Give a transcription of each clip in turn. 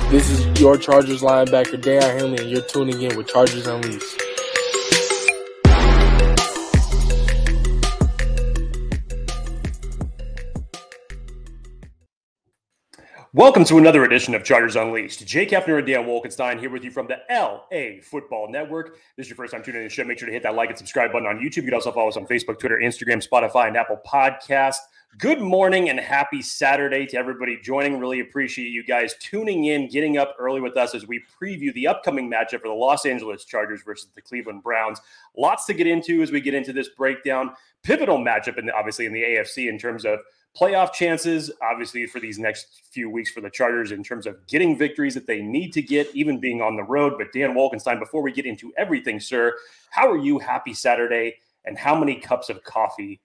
This is your Chargers linebacker, Deion Henley, and you're tuning in with Chargers Unleashed. Welcome to another edition of Chargers Unleashed. Jake Hefner and Dan Wolkenstein here with you from the LA Football Network. If this is your first time tuning in to the show, make sure to hit that like and subscribe button on YouTube. You can also follow us on Facebook, Twitter, Instagram, Spotify, and Apple Podcasts. Good morning and happy Saturday to everybody joining. Really appreciate you guys tuning in, getting up early with us as we preview the upcoming matchup for the Los Angeles Chargers versus the Cleveland Browns. Lots to get into as we get into this breakdown. Pivotal matchup, obviously in the AFC in terms of playoff chances, obviously, for these next few weeks for the Chargers in terms of getting victories that they need to get, even being on the road. But Dan Wolkenstein, before we get into everything, sir, how are you? Happy Saturday. And how many cups of coffee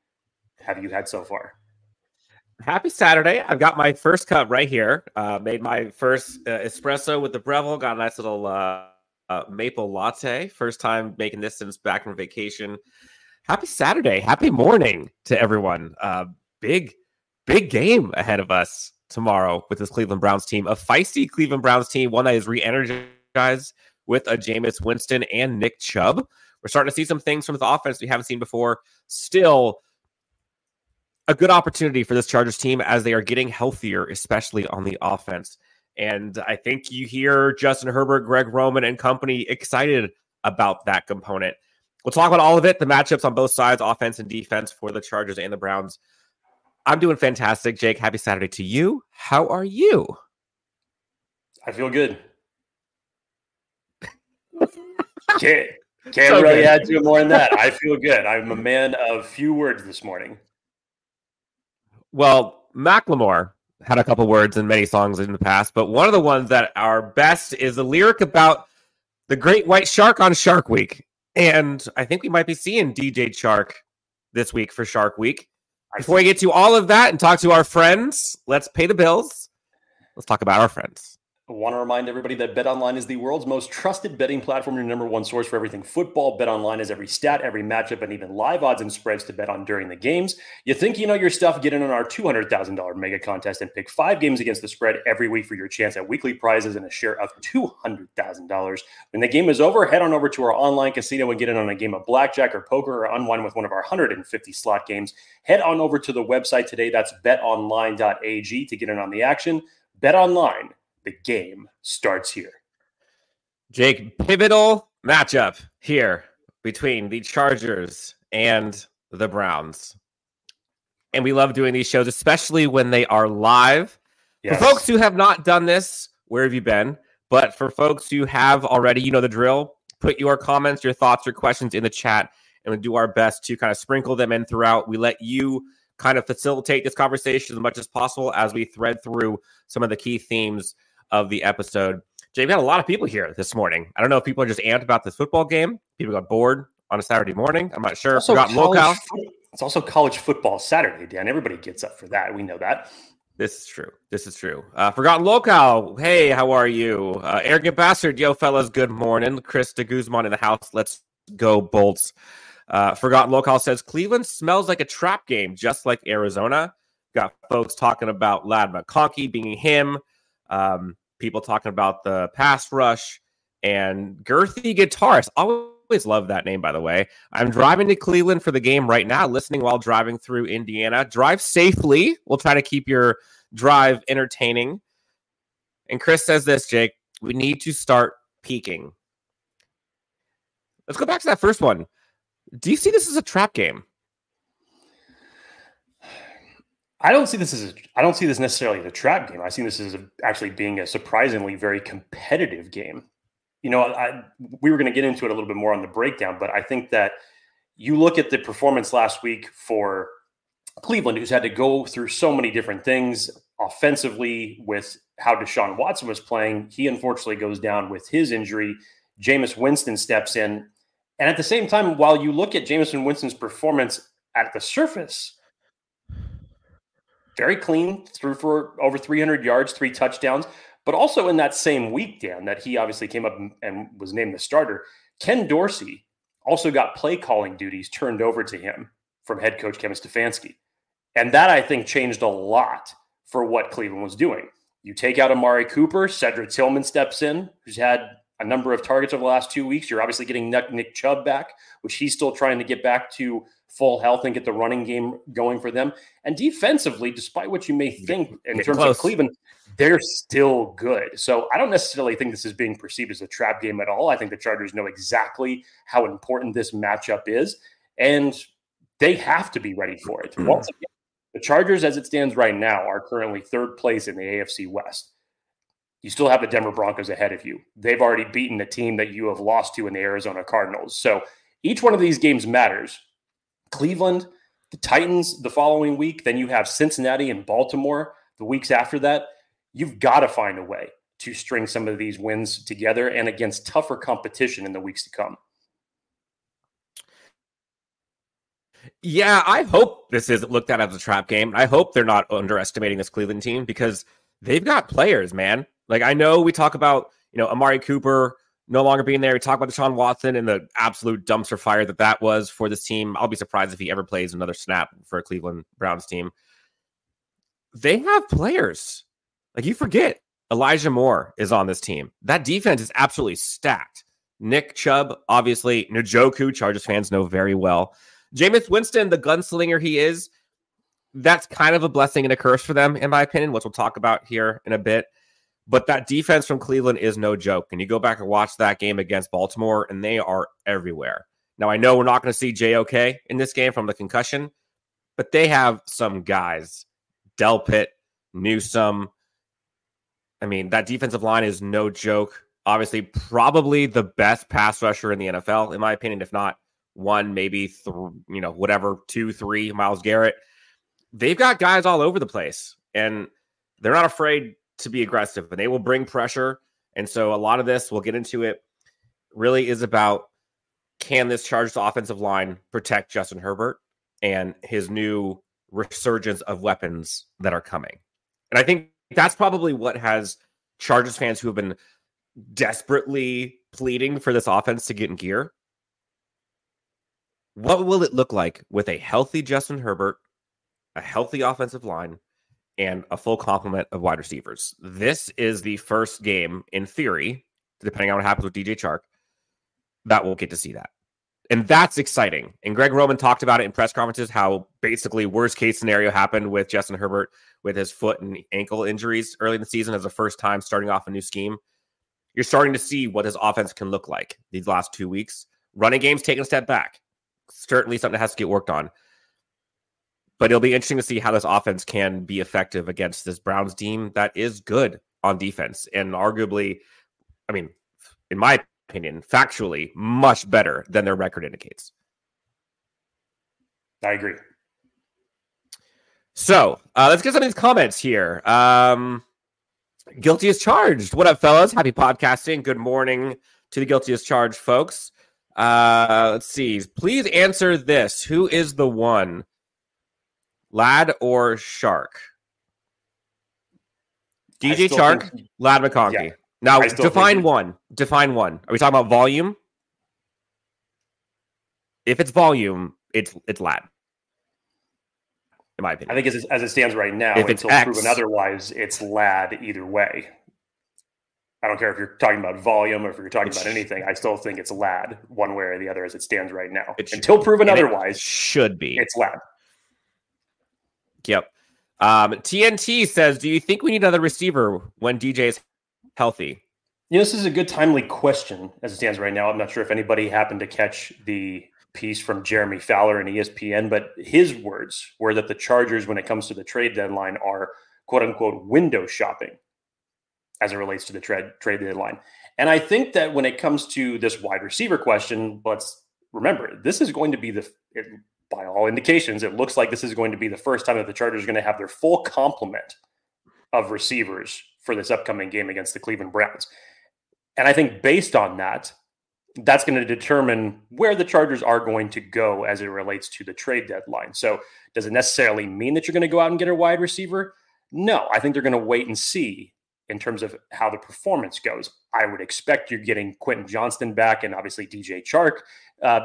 have you had so far? Happy Saturday. I've got my first cup right here. Made my first espresso with the Breville. Got a nice little maple latte. First time making this since back from vacation. Happy Saturday. Happy morning to everyone. Big game ahead of us tomorrow with this Cleveland Browns team. A feisty Cleveland Browns team, one that is re-energized with a Jameis Winston and Nick Chubb. We're starting to see some things from the offense we haven't seen before. Still a good opportunity for this Chargers team as they are getting healthier, especially on the offense. And I think you hear Justin Herbert, Greg Roman, and company excited about that component. We'll talk about all of it, the matchups on both sides, offense and defense for the Chargers and the Browns. I'm doing fantastic, Jake. Happy Saturday to you. How are you? I feel good. Can't so really add to it more than that. I feel good. I'm a man of few words this morning. Well, Macklemore had a couple words in many songs in the past, but one of the ones that are best is a lyric about the great white shark on Shark Week. And I think we might be seeing DJ Chark this week for Shark Week. Before we get to all of that and talk to our friends, let's pay the bills. Let's talk about our friends. I want to remind everybody that BetOnline is the world's most trusted betting platform, your number one source for everything football. BetOnline has every stat, every matchup, and even live odds and spreads to bet on during the games. You think you know your stuff? Get in on our $200,000 mega contest and pick 5 games against the spread every week for your chance at weekly prizes and a share of $200,000. When the game is over, head on over to our online casino and get in on a game of blackjack or poker or unwind with one of our 150 slot games. Head on over to the website today. That's betonline.ag to get in on the action. BetOnline. The game starts here. Jake, pivotal matchup here between the Chargers and the Browns. And we love doing these shows, especially when they are live. Yes. For folks who have not done this, where have you been? But for folks who have already, you know the drill. Put your comments, your thoughts, your questions in the chat, and we'll do our best to kind of sprinkle them in throughout. We let you kind of facilitate this conversation as much as possible as we thread through some of the key themes of the episode. Jay, we had a lot of people here this morning. I don't know if people are just amped about this football game. People got bored on a Saturday morning. I'm not sure. Forgotten locale. It's also college football Saturday, Dan. Everybody gets up for that. We know that. This is true. Forgotten locale. Hey, how are you? Arrogant bastard. Yo, fellas. Good morning. Chris de Guzman in the house. Let's go Bolts. Forgotten locale says Cleveland smells like a trap game, just like Arizona. Got folks talking about Ladd McConkey being him. People talking about the pass rush and girthy guitarist. Always love that name, by the way. I'm driving to Cleveland for the game right now, listening while driving through Indiana. Drive safely. We'll try to keep your drive entertaining. And Chris says this, Jake, we need to start peaking. Let's go back to that first one. Do you see this as a trap game? I don't see this necessarily as a trap game. I see this as actually being a surprisingly very competitive game. You know, we were going to get into it a little bit more on the breakdown, but I think that you look at the performance last week for Cleveland, who's had to go through so many different things offensively with how Deshaun Watson was playing. He unfortunately goes down with his injury. Jameis Winston steps in. And at the same time, while you look at Jameis Winston's performance at the surface, very clean, threw for over 300 yards, 3 touchdowns. But also in that same week, Dan, that he obviously came up and was named the starter, Ken Dorsey also got play calling duties turned over to him from head coach Kevin Stefanski. And that, I think, changed a lot for what Cleveland was doing. You take out Amari Cooper, Cedric Tillman steps in, who's had a number of targets over the last 2 weeks. You're obviously getting Nick Chubb back, which he's still trying to get back to full health and get the running game going for them. And defensively, despite what you may think in terms of Cleveland, they're still good. So I don't necessarily think this is being perceived as a trap game at all. I think the Chargers know exactly how important this matchup is, and they have to be ready for it. Once again, the Chargers, as it stands right now, are currently third place in the AFC West. You still have the Denver Broncos ahead of you. They've already beaten the team that you have lost to in the Arizona Cardinals. So each one of these games matters. Cleveland, the Titans the following week, then you have Cincinnati and Baltimore the weeks after that. You've got to find a way to string some of these wins together and against tougher competition in the weeks to come. Yeah, I hope this isn't looked at as a trap game. I hope they're not underestimating this Cleveland team because they've got players, man. Like, I know we talk about, Amari Cooper no longer being there. We talk about Deshaun Watson and the absolute dumpster fire that was for this team. I'll be surprised if he ever plays another snap for a Cleveland Browns team. They have players. Like, you forget Elijah Moore is on this team. That defense is absolutely stacked. Nick Chubb, obviously, Njoku, Chargers fans know very well. Jameis Winston, the gunslinger he is, that's kind of a blessing and a curse for them, in my opinion, which we'll talk about here in a bit. But that defense from Cleveland is no joke. And you go back and watch that game against Baltimore, and they are everywhere. Now, I know we're not going to see JOK in this game from the concussion, but they have some guys. Delpit, Newsome. I mean, that defensive line is no joke. Obviously, probably the best pass rusher in the NFL, in my opinion, if not one, maybe, two, three, Myles Garrett. They've got guys all over the place, and they're not afraid to be aggressive, and they will bring pressure. And so a lot of this, we'll get into it, really is about, can this Chargers offensive line protect Justin Herbert and his new resurgence of weapons that are coming? And I think that's probably what has Chargers fans who have been desperately pleading for this offense to get in gear. What will it look like with a healthy Justin Herbert, a healthy offensive line, and a full complement of wide receivers? This is the first game, in theory, depending on what happens with DJ Chark, that we'll get to see that. And that's exciting. And Greg Roman talked about it in press conferences, how basically worst case scenario happened with Justin Herbert with his foot and ankle injuries early in the season as the first time starting off a new scheme. You're starting to see what his offense can look like these last 2 weeks. Running game's taking a step back. Certainly something that has to get worked on. But it'll be interesting to see how this offense can be effective against this Browns team that is good on defense and arguably, I mean, in my opinion, factually much better than their record indicates. I agree. So let's get some of these comments here. Guilty as charged. What up, fellas? Happy podcasting. Good morning to the guilty as charged folks. Let's see. Please answer this. Who is the one? Ladd or Chark? DJ Chark, Ladd McConkey. Yeah, now, define one. Define one. Are we talking about volume? If it's volume, it's Ladd. In my opinion. I think as it stands right now, if it's until proven otherwise, it's Ladd either way. I don't care if you're talking about volume or if you're talking about anything. I still think it's Ladd one way or the other as it stands right now. Until proven otherwise, should be. It's Ladd. Yep. TNT says, do you think we need another receiver when DJ is healthy? This is a good timely question as it stands right now. I'm not sure if anybody happened to catch the piece from Jeremy Fowler in ESPN, but his words were that the Chargers, when it comes to the trade deadline, are quote unquote window shopping as it relates to the trade deadline. And I think that when it comes to this wide receiver question, let's remember, this is going to be by all indications, it looks like this is going to be the first time that the Chargers are going to have their full complement of receivers for this upcoming game against the Cleveland Browns. And I think based on that, that's going to determine where the Chargers are going to go as it relates to the trade deadline. So does it necessarily mean that you're going to go out and get a wide receiver? No, I think they're going to wait and see in terms of how the performance goes. I would expect you're getting Quentin Johnston back, and obviously DJ Chark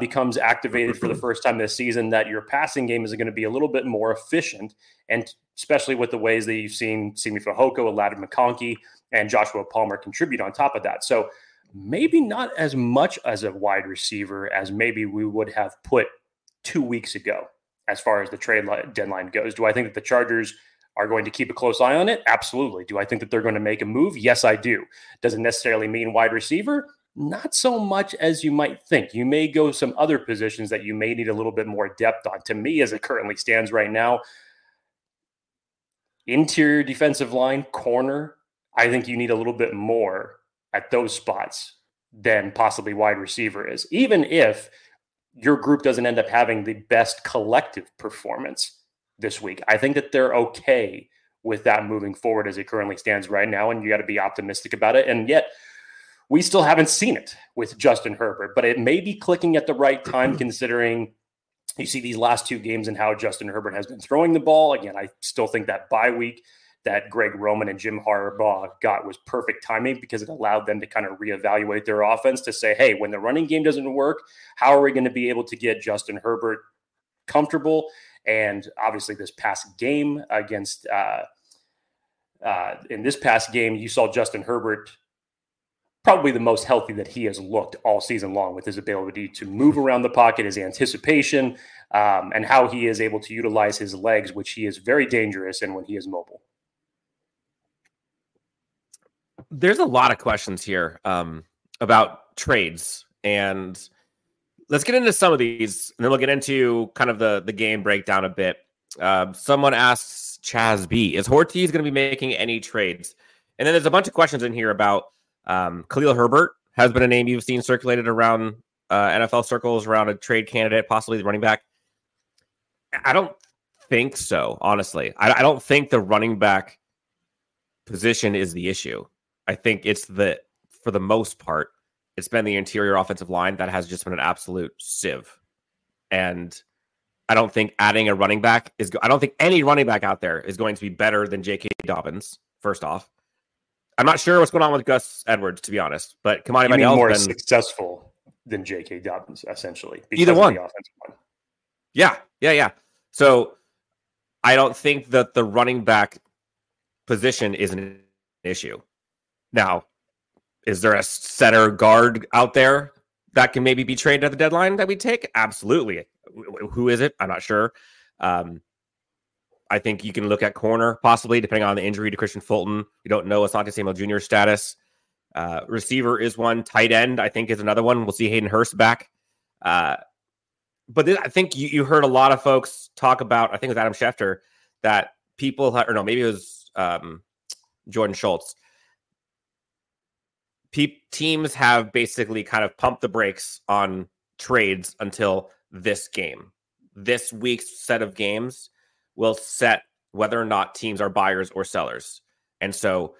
becomes activated for the first time this season, that your passing game is going to be a little bit more efficient, and especially with the ways that you've seen Simi Fehoko, Oladen McConkey, and Joshua Palmer contribute on top of that. So maybe not as much as a wide receiver as maybe we would have put 2 weeks ago as far as the trade deadline goes. Do I think that the Chargers are going to keep a close eye on it? Absolutely. Do I think that they're going to make a move? Yes, I do. Does it necessarily mean wide receiver? Not so much as you might think. You may go some other positions that you may need a little bit more depth on. To me, as it currently stands right now, interior defensive line, corner, I think you need a little bit more at those spots than possibly wide receiver is, even if your group doesn't end up having the best collective performance this week. I think that they're okay with that moving forward as it currently stands right now, and you got to be optimistic about it. And yet we still haven't seen it with Justin Herbert, but it may be clicking at the right time considering you see these last 2 games and how Justin Herbert has been throwing the ball. Again, I still think that bye week that Greg Roman and Jim Harbaugh got was perfect timing, because it allowed them to kind of reevaluate their offense to say, hey, when the running game doesn't work, how are we going to be able to get Justin Herbert comfortable? And obviously this past game against in this past game, you saw Justin Herbert probably the most healthy that he has looked all season long, with his ability to move around the pocket, his anticipation, and how he is able to utilize his legs, which he is very dangerous in when he is mobile. There's a lot of questions here about trades, and let's get into some of these, and then we'll get into kind of the game breakdown a bit. Someone asks Chaz B, is Hortiz going to be making any trades? And then there's a bunch of questions in here about Khalil Herbert has been a name you've seen circulated around NFL circles around a trade candidate, possibly the running back. I don't think so, honestly. I don't think the running back position is the issue. I think it's for the most part, it's been the interior offensive line that has just been an absolute sieve. And I don't think adding a running back I don't think any running back out there is going to be better than J.K. Dobbins, first off. I'm not sure what's going on with Gus Edwards, to be honest, but Kamani Vidal's more been successful than J.K. Dobbins, essentially. Either one. The offensive line. Yeah. So I don't think that the running back position is an issue. Now, is there a center guard out there that can maybe be traded at the deadline that we take? Absolutely. Who is it? I'm not sure. I think you can look at corner, possibly, depending on the injury to Kristian Fulton. You don't know Asante Samuel Jr. status. Receiver is one. Tight end, I think, is another one. We'll see Hayden Hurst back. But I think you heard a lot of folks talk about, I think it was Adam Schefter, that people, or no, maybe it was Jordan Schultz. Teams have basically kind of pumped the brakes on trades until this game. This week's set of games will set whether or not teams are buyers or sellers. And so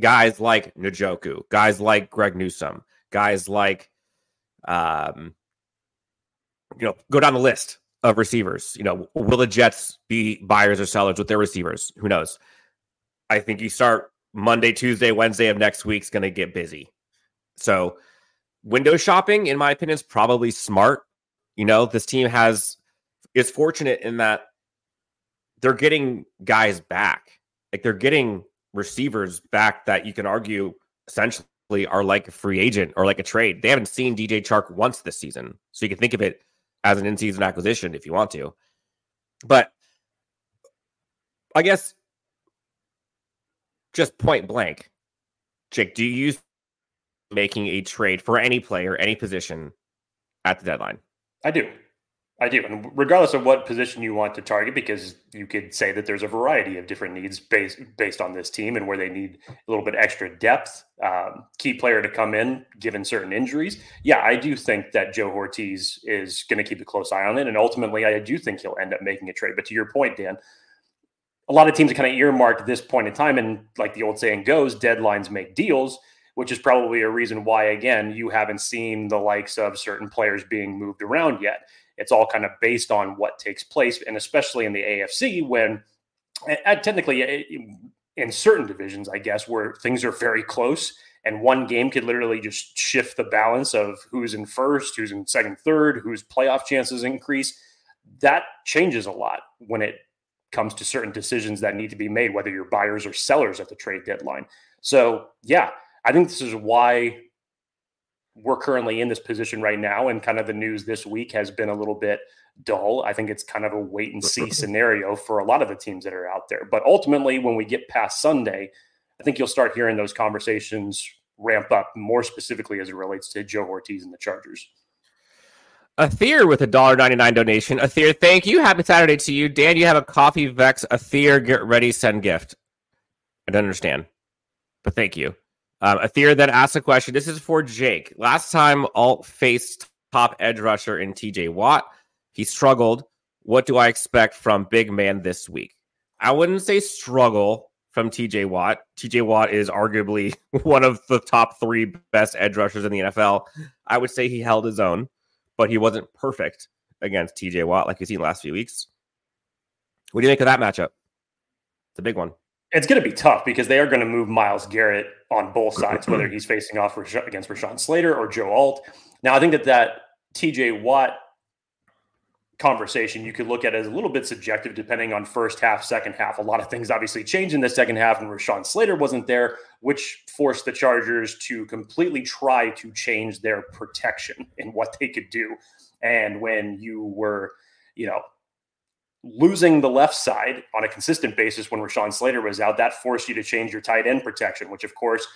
guys like Njoku, guys like Greg Newsome, guys like, go down the list of receivers. Will the Jets be buyers or sellers with their receivers? Who knows? I think you start Monday, Tuesday, Wednesday of next week's going to get busy. So window shopping, in my opinion, is probably smart. This team is fortunate in that they're getting guys back. Like, they're getting receivers back that you can argue essentially are like a free agent or like a trade. They haven't seen DJ Chark once this season. So you can think of it as an in-season acquisition if you want to. But I guess just point blank, Jake, do you use making a trade for any player, any position at the deadline? I do. And regardless of what position you want to target, because you could say that there's a variety of different needs based on this team and where they need a little bit extra depth, key player to come in given certain injuries. Yeah, I do think that Joe Hortiz is going to keep a close eye on it. And ultimately, I do think he'll end up making a trade. But to your point, Dan, a lot of teams are kind of earmarked this point in time. And like the old saying goes, deadlines make deals, which is probably a reason why, again, you haven't seen the likes of certain players being moved around yet. It's all kind of based on what takes place, and especially in the AFC when technically in certain divisions, I guess, where things are very close and one game could literally just shift the balance of who's in first, who's in second, third, whose playoff chances increase. That changes a lot when it comes to certain decisions that need to be made, whether you're buyers or sellers at the trade deadline. So, yeah, I think this is why we're currently in this position right now. And kind of the news this week has been a little bit dull. I think it's kind of a wait and see scenario for a lot of the teams that are out there. But ultimately, when we get past Sunday, I think you'll start hearing those conversations ramp up, more specifically as it relates to Joe Hortiz and the Chargers. Athir with a $1.99 donation. Athir, thank you. Happy Saturday to you. Dan, you have a coffee Vex Athir get ready send gift. I don't understand, but thank you. Athir then asked a question. This is for Jake. Last time Alt faced top edge rusher in TJ Watt, he struggled. What do I expect from big man this week? I wouldn't say struggle from TJ Watt. TJ Watt is arguably one of the top 3 best edge rushers in the NFL. I would say he held his own, but he wasn't perfect against TJ Watt like we've seen the last few weeks. What do you make of that matchup? It's a big one. It's going to be tough because they are going to move Myles Garrett on both sides, whether he's facing off against Rashawn Slater or Joe Alt. Now, I think that TJ Watt conversation you could look at as a little bit subjective depending on first half, second half. A lot of things obviously changed in the second half and Rashawn Slater wasn't there, which forced the Chargers to completely try to change their protection and what they could do. And when you were, losing the left side on a consistent basis when Rashawn Slater was out, that forced you to change your tight end protection, which of course,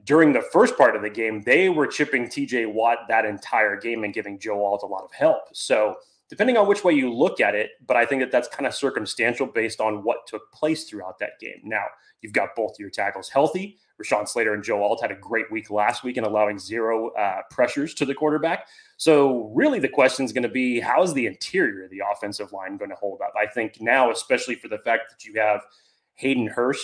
during the first part of the game, they were chipping TJ Watt that entire game and giving Joe Alt a lot of help. So depending on which way you look at it, but I think that that's kind of circumstantial based on what took place throughout that game. Now, you've got both your tackles healthy. Rashawn Slater and Joe Alt had a great week last week in allowing 0 pressures to the quarterback. So really the question is going to be, how is the interior of the offensive line going to hold up? I think now, especially for the fact that you have Hayden Hurst,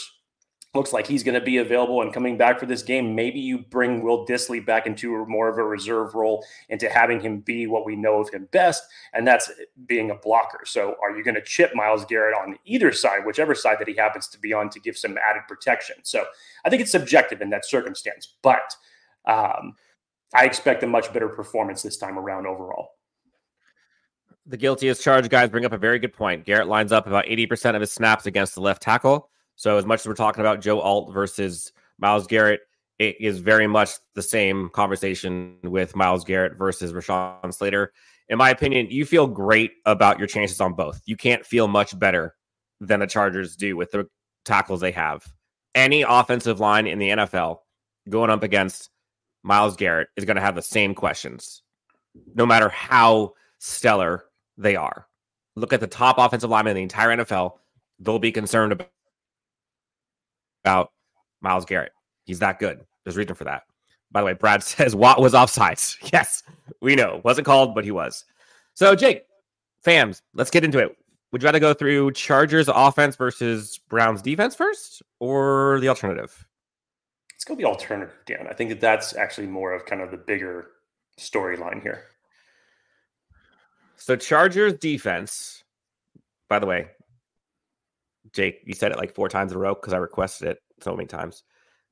looks like he's going to be available and coming back for this game. Maybe you bring Will Dissly back into more of a reserve role, into having him be what we know of him best, and that's being a blocker. So are you going to chip Myles Garrett on either side, whichever side that he happens to be on, to give some added protection? So I think it's subjective in that circumstance, but I expect a much better performance this time around overall. The guilty as charged guys bring up a very good point. Garrett lines up about 80% of his snaps against the left tackle. So as much as we're talking about Joe Alt versus Myles Garrett, it is very much the same conversation with Myles Garrett versus Rashawn Slater. In my opinion, you feel great about your chances on both. You can't feel much better than the Chargers do with the tackles they have. Any offensive line in the NFL going up against Myles Garrett is going to have the same questions, no matter how stellar they are. Look at the top offensive linemen in the entire NFL. They'll be concerned about Myles Garrett. He's that good. There's reason for that. By the way, Brad says Watt was offsides. Yes, we know. Wasn't called, but he was. So, Jake, fams, let's get into it. Would you rather go through Chargers offense versus Browns defense first, or the alternative? Let's go the alternative, Dan. I think that that's actually more of kind of the bigger storyline here. So Chargers defense, by the way, Jake, you said it like 4 times in a row because I requested it so many times.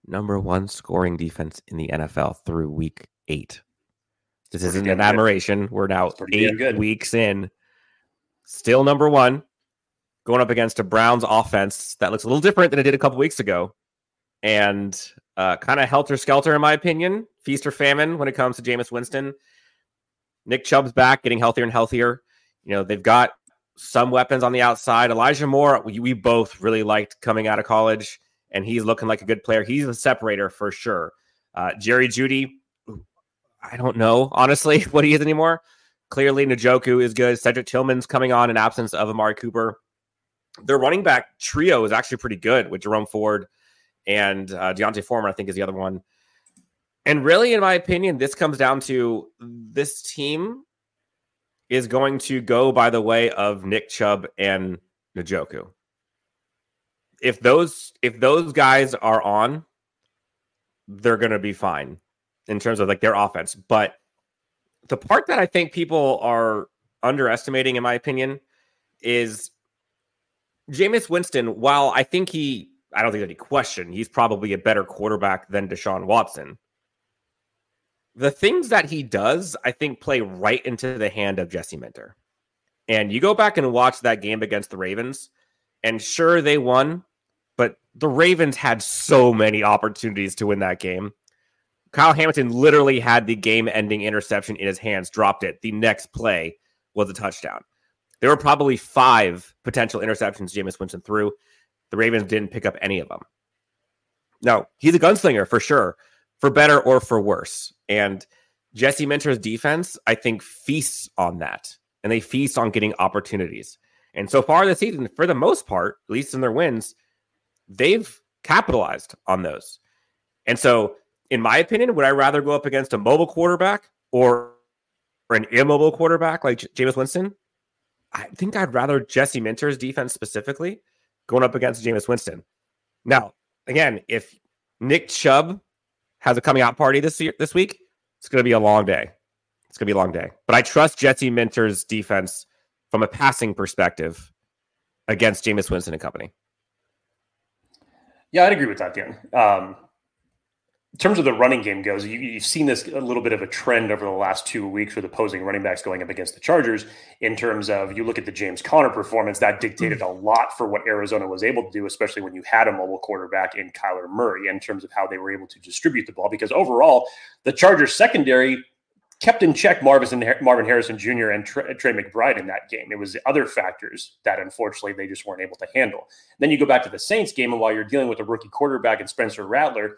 Number 1 scoring defense in the NFL through week 8. This isn't an admiration. We're now 8 weeks in. Still number 1, going up against a Browns offense that looks a little different than it did a couple weeks ago. And kind of helter-skelter, in my opinion. Feast or famine when it comes to Jameis Winston. Nick Chubb's back, getting healthier and healthier. They've got some weapons on the outside. Elijah Moore, we both really liked coming out of college, and he's looking like a good player. He's a separator for sure. Jerry Jeudy, I don't know, honestly, what he is anymore. Clearly, Njoku is good. Cedric Tillman's coming on in absence of Amari Cooper. Their running back trio is actually pretty good with Jerome Ford and Deontay Foreman, I think, is the other one. And really, in my opinion, this comes down to this team is going to go by the way of Nick Chubb and Njoku. If those guys are on, they're going to be fine in terms of like their offense. But the part that I think people are underestimating, in my opinion, is Jameis Winston. While I think he I don't think there's any question. He's probably a better quarterback than Deshaun Watson. The things that he does, I think, play right into the hand of Jesse Minter. And you go back and watch that game against the Ravens, and sure, they won, but the Ravens had so many opportunities to win that game. Kyle Hamilton literally had the game-ending interception in his hands, dropped it. The next play was a touchdown. There were probably 5 potential interceptions Jameis Winston threw. The Ravens didn't pick up any of them. Now, he's a gunslinger for sure, for better or for worse. And Jesse Minter's defense, I think, feasts on that. And they feast on getting opportunities. And so far this season, for the most part, at least in their wins, they've capitalized on those. And so, in my opinion, would I rather go up against a mobile quarterback or an immobile quarterback like Jameis Winston? I think I'd rather Jesse Minter's defense specifically going up against Jameis Winston. Now, again, if Nick Chubb has a coming out party this week, it's going to be a long day. It's going to be a long day. But I trust Jesse Minter's defense from a passing perspective against Jameis Winston and company. Yeah, I'd agree with that, Dan. In terms of the running game goes, you've seen this a little bit of a trend over the last 2 weeks with opposing running backs going up against the Chargers. In terms of, you look at the James Conner performance, that dictated a lot for what Arizona was able to do, especially when you had a mobile quarterback in Kyler Murray, in terms of how they were able to distribute the ball. Because overall, the Chargers secondary kept in check Marvin Harrison Jr. and Trey McBride in that game. It was other factors that, unfortunately, they just weren't able to handle. Then you go back to the Saints game, and while you're dealing with a rookie quarterback and Spencer Rattler,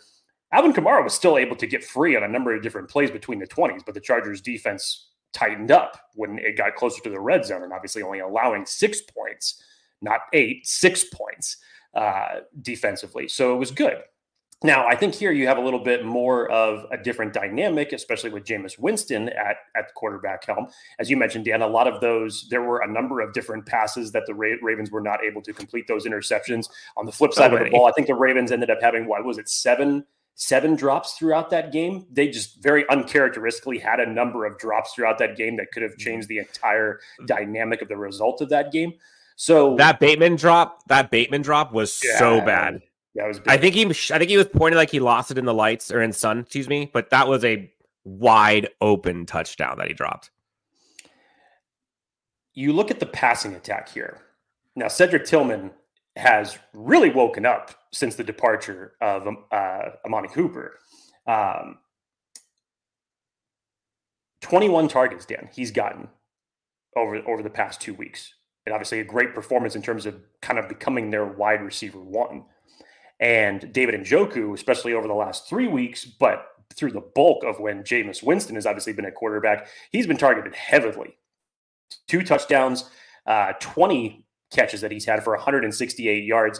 Alvin Kamara was still able to get free on a number of different plays between the 20s, but the Chargers defense tightened up when it got closer to the red zone, and obviously only allowing 6 points, not 8, 6 points defensively. So it was good. Now, I think here you have a little bit more of a different dynamic, especially with Jameis Winston at the quarterback helm. As you mentioned, Dan, a lot of those, there were a number of different passes that the Ravens were not able to complete those interceptions. On the flip side of the ball, I think the Ravens ended up having, what was it, seven drops throughout that game. They just very uncharacteristically had a number of drops throughout that game that could have changed the entire dynamic of the result of that game. So that Bateman drop was so bad. Yeah, it was big. I think he was pointing like he lost it in the lights or in sun, excuse me, but that was a wide open touchdown that he dropped. You look at the passing attack here. Now, Cedric Tillman has really woken up since the departure of Amani Cooper. 21 targets, Dan, he's gotten over the past 2 weeks. And obviously a great performance in terms of kind of becoming their wide receiver one. And David Njoku, especially over the last 3 weeks, but through the bulk of when Jameis Winston has obviously been a quarterback, he's been targeted heavily. 2 touchdowns, 20 catches that he's had for 168 yards.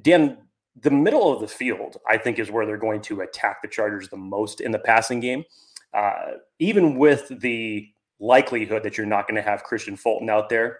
Dan, the middle of the field, I think, is where they're going to attack the Chargers the most in the passing game. Even with the likelihood that you're not going to have Kristian Fulton out there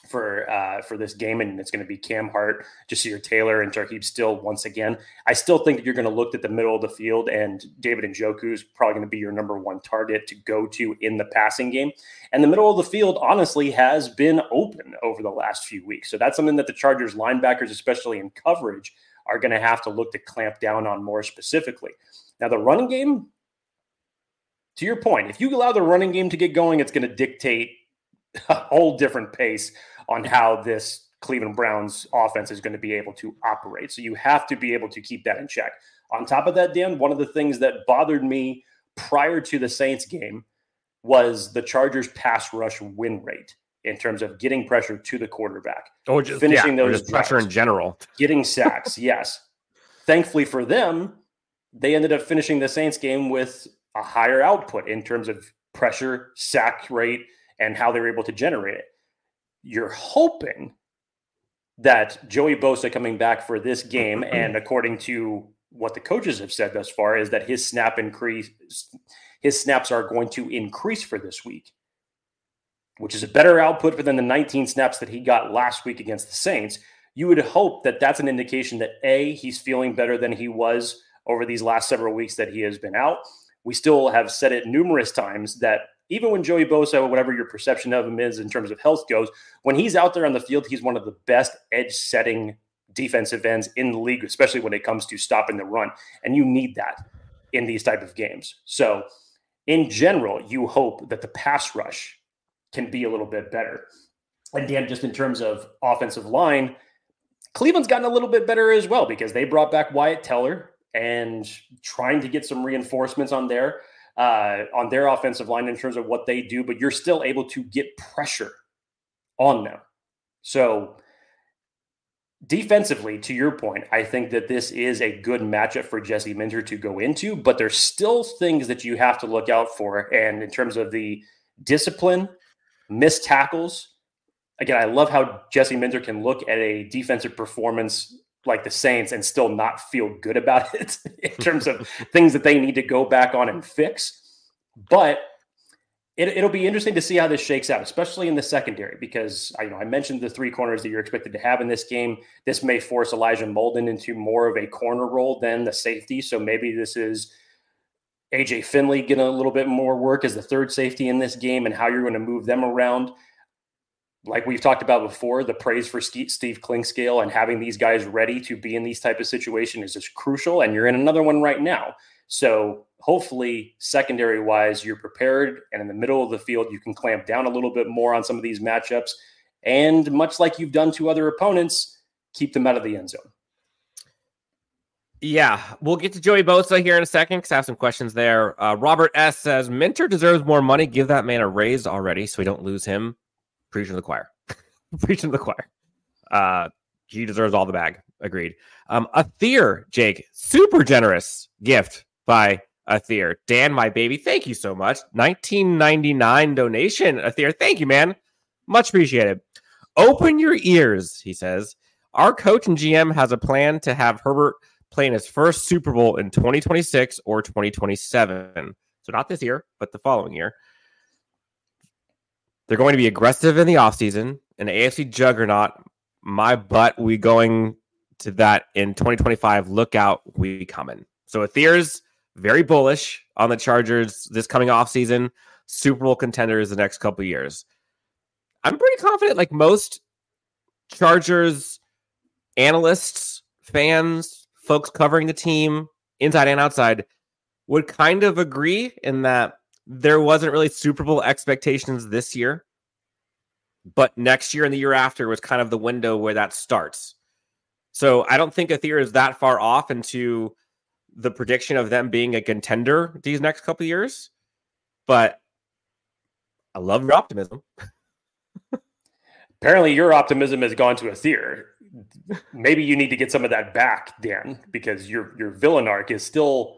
for this game, and it's going to be Cam Hart, Jasir Taylor, and Tarheeb Still once again. I still think that you're going to look at the middle of the field, and David Njoku is probably going to be your number one target to go to in the passing game. And the middle of the field, honestly, has been open over the last few weeks. So that's something that the Chargers linebackers, especially in coverage, are going to have to look to clamp down on more specifically. Now, the running game, to your point, if you allow the running game to get going, it's going to dictate a whole different pace on how this Cleveland Browns offense is going to be able to operate. So you have to be able to keep that in check. On top of that, Dan, one of the things that bothered me prior to the Saints game was the Chargers pass rush win rate in terms of getting pressure to the quarterback. Or just finishing those just pressure in general. Getting sacks, yes. Thankfully for them, they ended up finishing the Saints game with a higher output in terms of pressure, sack rate, and how they were able to generate it. You're hoping that Joey Bosa coming back for this game, and according to what the coaches have said thus far, is that his snaps are going to increase for this week, which is a better output than the 19 snaps that he got last week against the Saints. You would hope that that's an indication that, A, he's feeling better than he was over these last several weeks that he has been out. We still have said it numerous times that even when Joey Bosa, whatever your perception of him is in terms of health goes, when he's out there on the field, he's one of the best edge-setting defensive ends in the league, especially when it comes to stopping the run. And you need that in these type of games. So in general, you hope that the pass rush can be a little bit better. And Dan, just in terms of offensive line, Cleveland's gotten a little bit better as well because they brought back Wyatt Teller and trying to get some reinforcements on their offensive line in terms of what they do, but you're still able to get pressure on them. So defensively, to your point, I think that this is a good matchup for Jesse Minter to go into, but there's still things that you have to look out for. And in terms of the discipline, missed tackles, again, I love how Jesse Minter can look at a defensive performance like the Saints and still not feel good about it in terms of things that they need to go back on and fix. But it'll be interesting to see how this shakes out, especially in the secondary, because I mentioned the three corners that you're expected to have in this game. This may force Elijah Molden into more of a corner role than the safety. So maybe this is AJ Finley getting a little bit more work as the third safety in this game and how you're going to move them around. Like we've talked about before, the praise for Steve Clinkscale and having these guys ready to be in these type of situations is just crucial. And you're in another one right now. So hopefully secondary wise, you're prepared. And in the middle of the field, you can clamp down a little bit more on some of these matchups. And much like you've done to other opponents, keep them out of the end zone. Yeah, we'll get to Joey Bosa here in a second because I have some questions there. Robert S. says, Minter deserves more money. Give that man a raise already so we don't lose him. Preaching to the choir. Preaching to the choir. He deserves all the bag. Agreed. Athir, Jake, super generous gift by Athir. Dan, my baby, thank you so much. $19.99 donation. Athir, thank you, man. Much appreciated. Open your ears, he says. Our coach and GM has a plan to have Herbert playing his first Super Bowl in 2026 or 2027. So not this year, but the following year. They're going to be aggressive in the offseason, an AFC juggernaut. My butt, we going to that in 2025. Look out, we coming. So Athir's very bullish on the Chargers this coming offseason. Super Bowl contenders the next couple of years. I'm pretty confident, like most Chargers analysts, fans, folks covering the team, inside and outside, would kind of agree in that there wasn't really Super Bowl expectations this year, but next year and the year after was kind of the window where that starts. So I don't think Athir is that far off into the prediction of them being a contender these next couple of years, but I love your optimism. Apparently your optimism has gone to Athir. Maybe you need to get some of that back, Dan, because your villain arc is still,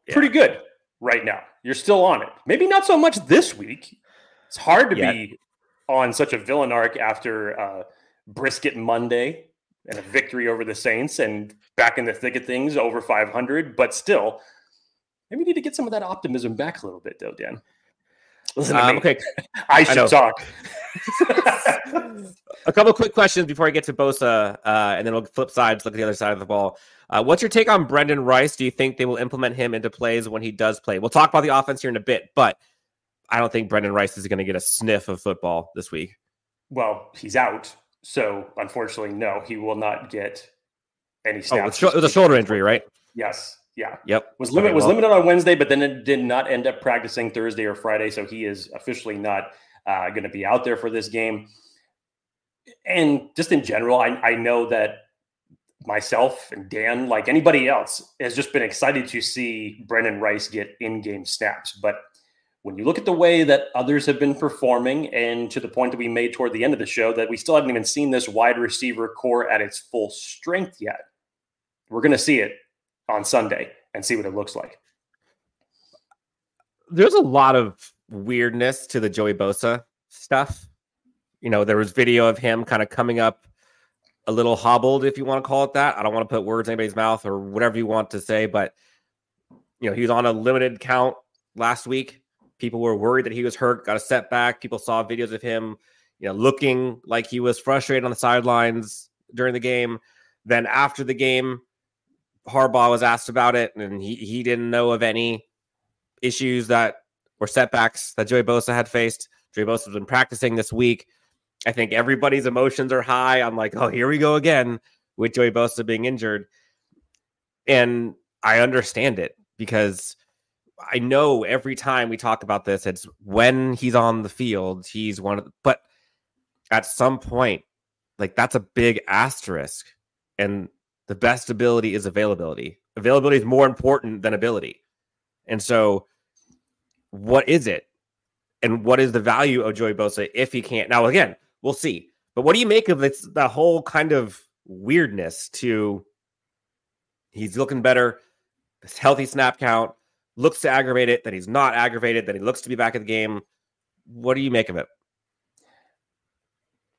pretty good right now. You're still on it. Maybe not so much this week. It's hard to be on such a villain arc after Brisket Monday and a victory over the Saints and back in the thick of things over 500. But still, maybe you need to get some of that optimism back a little bit, though, Dan. Listen to me. Okay. I should talk. A couple of quick questions before I get to Bosa, and then we'll flip sides, look at the other side of the ball. What's your take on Brendan Rice? Do you think they will implement him into plays when he does play? We'll talk about the offense here in a bit, but I don't think Brendan Rice is going to get a sniff of football this week. Well, he's out. So, unfortunately, no, he will not get any snaps. It was a shoulder injury, right? Yes. Yeah. Yep. Was limited on Wednesday, but then it did not end up practicing Thursday or Friday. So he is officially not going to be out there for this game. And just in general, I know that myself and Dan, like anybody else, has just been excited to see Brendan Rice get in-game snaps. But when you look at the way that others have been performing, and to the point that we made toward the end of the show, that we still haven't even seen this wide receiver core at its full strength yet. We're going to see it on Sunday and see what it looks like. There's a lot of weirdness to the Joey Bosa stuff. There was video of him kind of coming up a little hobbled, if you want to call it that. I don't want to put words in anybody's mouth or whatever you want to say, but he was on a limited count last week. People were worried that he was hurt, got a setback. People saw videos of him, looking like he was frustrated on the sidelines during the game. Then after the game, Harbaugh was asked about it, and he didn't know of any issues that were setbacks that Joey Bosa had faced. Joey Bosa has been practicing this week. I think everybody's emotions are high. I'm like, oh, here we go again with Joey Bosa being injured. And I understand it because I know every time we talk about this, it's when he's on the field, he's one of the, but at some point, like that's a big asterisk. And the best ability is availability. Availability is more important than ability. And so what is it? And what is the value of Joey Bosa if he can't? Now, again, we'll see. But what do you make of this, the whole kind of weirdness to he's looking better, this healthy snap count, looks to aggravate it, that he's not aggravated, that he looks to be back in the game. What do you make of it?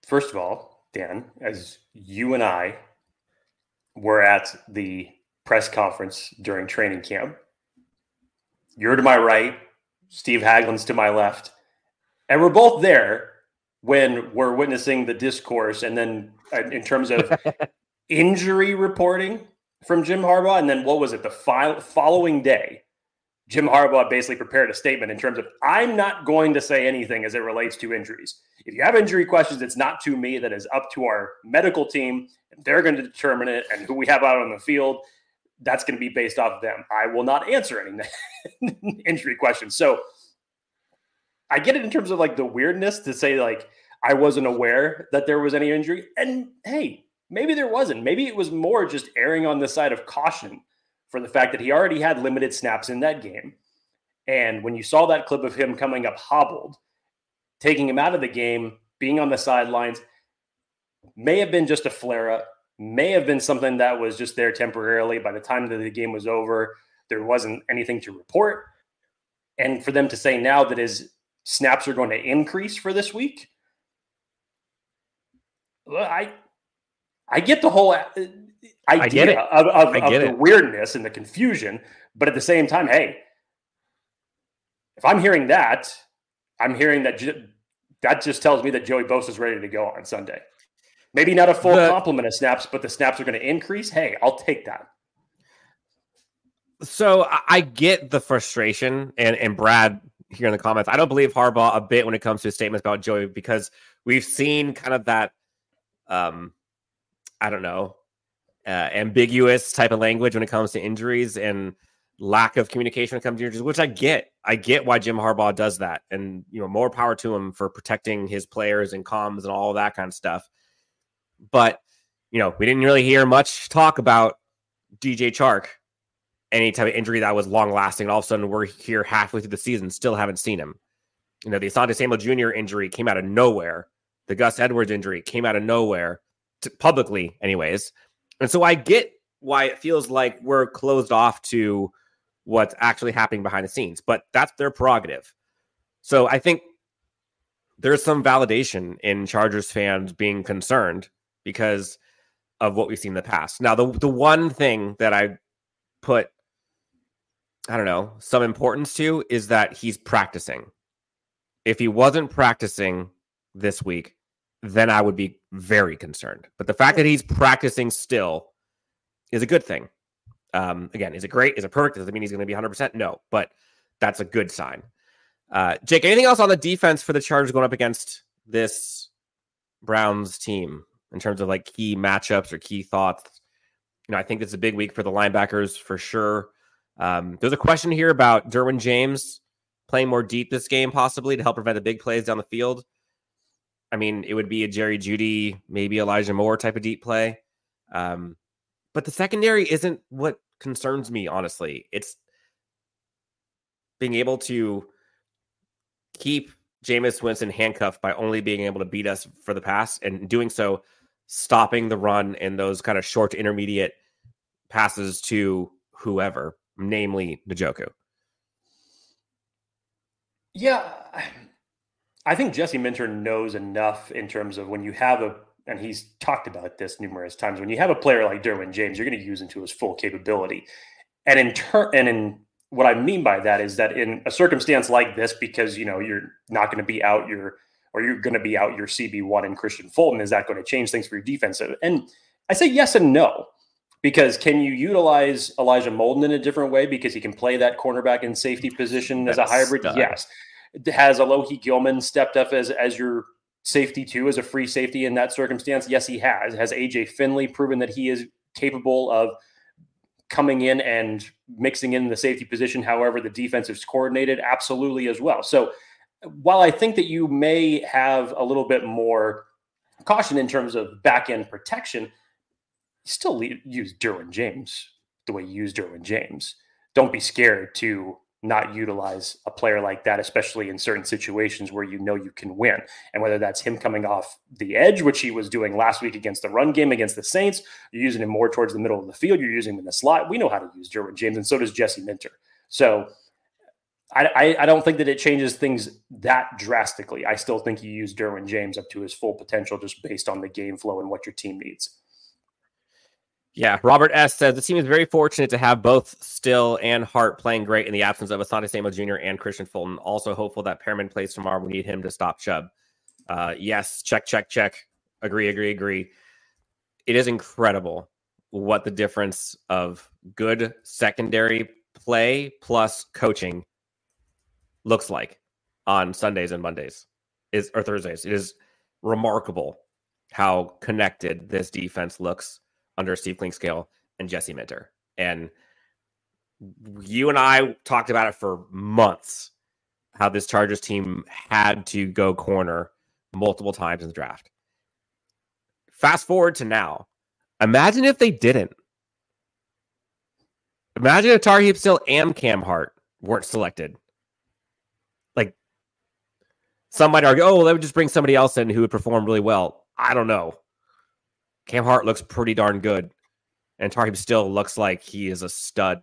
First of all, Dan, as you and I were at the press conference during training camp, you're to my right, Steve Haglin's to my left, and we're both there when we're witnessing the discourse and then in terms of injury reporting from Jim Harbaugh. And then what was it? The following day, Jim Harbaugh basically prepared a statement in terms of, I'm not going to say anything as it relates to injuries. If you have injury questions, it's not to me. That is up to our medical team. They're going to determine it. And who we have out on the field, that's going to be based off of them. I will not answer any injury questions. So I get it in terms of like the weirdness to say like, I wasn't aware that there was any injury. And hey, maybe there wasn't. Maybe it was more just erring on the side of caution for the fact that he already had limited snaps in that game. And when you saw that clip of him coming up hobbled, taking him out of the game, being on the sidelines, may have been just a flare-up, may have been something that was just there temporarily. By the time that the game was over, there wasn't anything to report. And for them to say now that his snaps are going to increase for this week, I get the whole idea of the weirdness and the confusion, but at the same time, hey, if I'm hearing that, I'm hearing that that just tells me that Joey Bosa is ready to go on Sunday. Maybe not a full complement of snaps, but the snaps are going to increase. Hey, I'll take that. So I get the frustration, and Brad here in the comments, I don't believe Harbaugh a bit when it comes to his statements about Joey, because we've seen kind of that, I don't know, ambiguous type of language when it comes to injuries and lack of communication when it comes to injuries, which I get. I get why Jim Harbaugh does that, and more power to him for protecting his players and comms and all of that kind of stuff. But we didn't really hear much talk about DJ Chark, any type of injury that was long lasting. And all of a sudden, we're here halfway through the season, still haven't seen him. The Asante Samuel Jr. injury came out of nowhere. The Gus Edwards injury came out of nowhere, publicly, anyways. And so I get why it feels like we're closed off to what's actually happening behind the scenes, but that's their prerogative. So I think there's some validation in Chargers fans being concerned because of what we've seen in the past. Now, the one thing that I put, I don't know, some importance to is that he's practicing. If he wasn't practicing this week, then I would be very concerned. But the fact that he's practicing still is a good thing. Again, is it great? Is it perfect? Does it mean he's going to be 100%? No, but that's a good sign. Jake, anything else on the defense for the Chargers going up against this Browns team in terms of like key matchups or key thoughts? I think it's a big week for the linebackers for sure. There's a question here about Derwin James playing more deep this game, possibly to help prevent the big plays down the field. I mean, it would be a Jerry Jeudy, maybe Elijah Moore type of deep play. But the secondary isn't what concerns me, honestly. It's being able to keep Jameis Winston handcuffed by only being able to beat us for the pass, and doing so, stopping the run and those kind of short to intermediate passes to whoever, namely Njoku. Yeah, I think Jesse Minter knows enough in terms of when you have and he's talked about this numerous times, when you have a player like Derwin James, you're going to use him to his full capability. And in what I mean by that is that in a circumstance like this, because, you're not going to be out you're going to be out your CB1 and Kristian Fulton, is that going to change things for your defense? And I say yes and no, because can you utilize Elijah Molden in a different way because he can play that cornerback and safety position as a hybrid? Yes. Has Alohi Gilman stepped up as your safety too, as a free safety in that circumstance? Yes, he has. Has AJ Finley proven that he is capable of coming in and mixing in the safety position however the defense is coordinated? Absolutely as well. So while I think that you may have a little bit more caution in terms of back-end protection, you still use Derwin James the way you use Derwin James. Don't be scared to not utilize a player like that, especially in certain situations where you know you can win. And whether that's him coming off the edge, which he was doing last week against the run game against the Saints, you're using him more towards the middle of the field, you're using him in the slot. We know how to use Derwin James, and so does Jesse Minter. So I don't think that it changes things that drastically. I still think you use Derwin James up to his full potential just based on the game flow and what your team needs. Yeah, Robert S. says the team is very fortunate to have both Still and Hart playing great in the absence of Asante Samuel Jr. and Kristian Fulton. Also hopeful that Perriman plays tomorrow. We need him to stop Chubb. Yes, check. Agree. It is incredible what the difference of good secondary play plus coaching looks like on Sundays and Mondays or Thursdays. It is remarkable how connected this defense looks under Steve Clinkscale and Jesse Minter. And you and I talked about it for months, how this Chargers team had to go corner multiple times in the draft. Fast forward to now. Imagine if they didn't. Imagine if Tarheeb Still and Cam Hart weren't selected. Like, some might argue, oh, they would just bring somebody else in who would perform really well. I don't know. Cam Hart looks pretty darn good, and Tarheeb Still looks like he is a stud.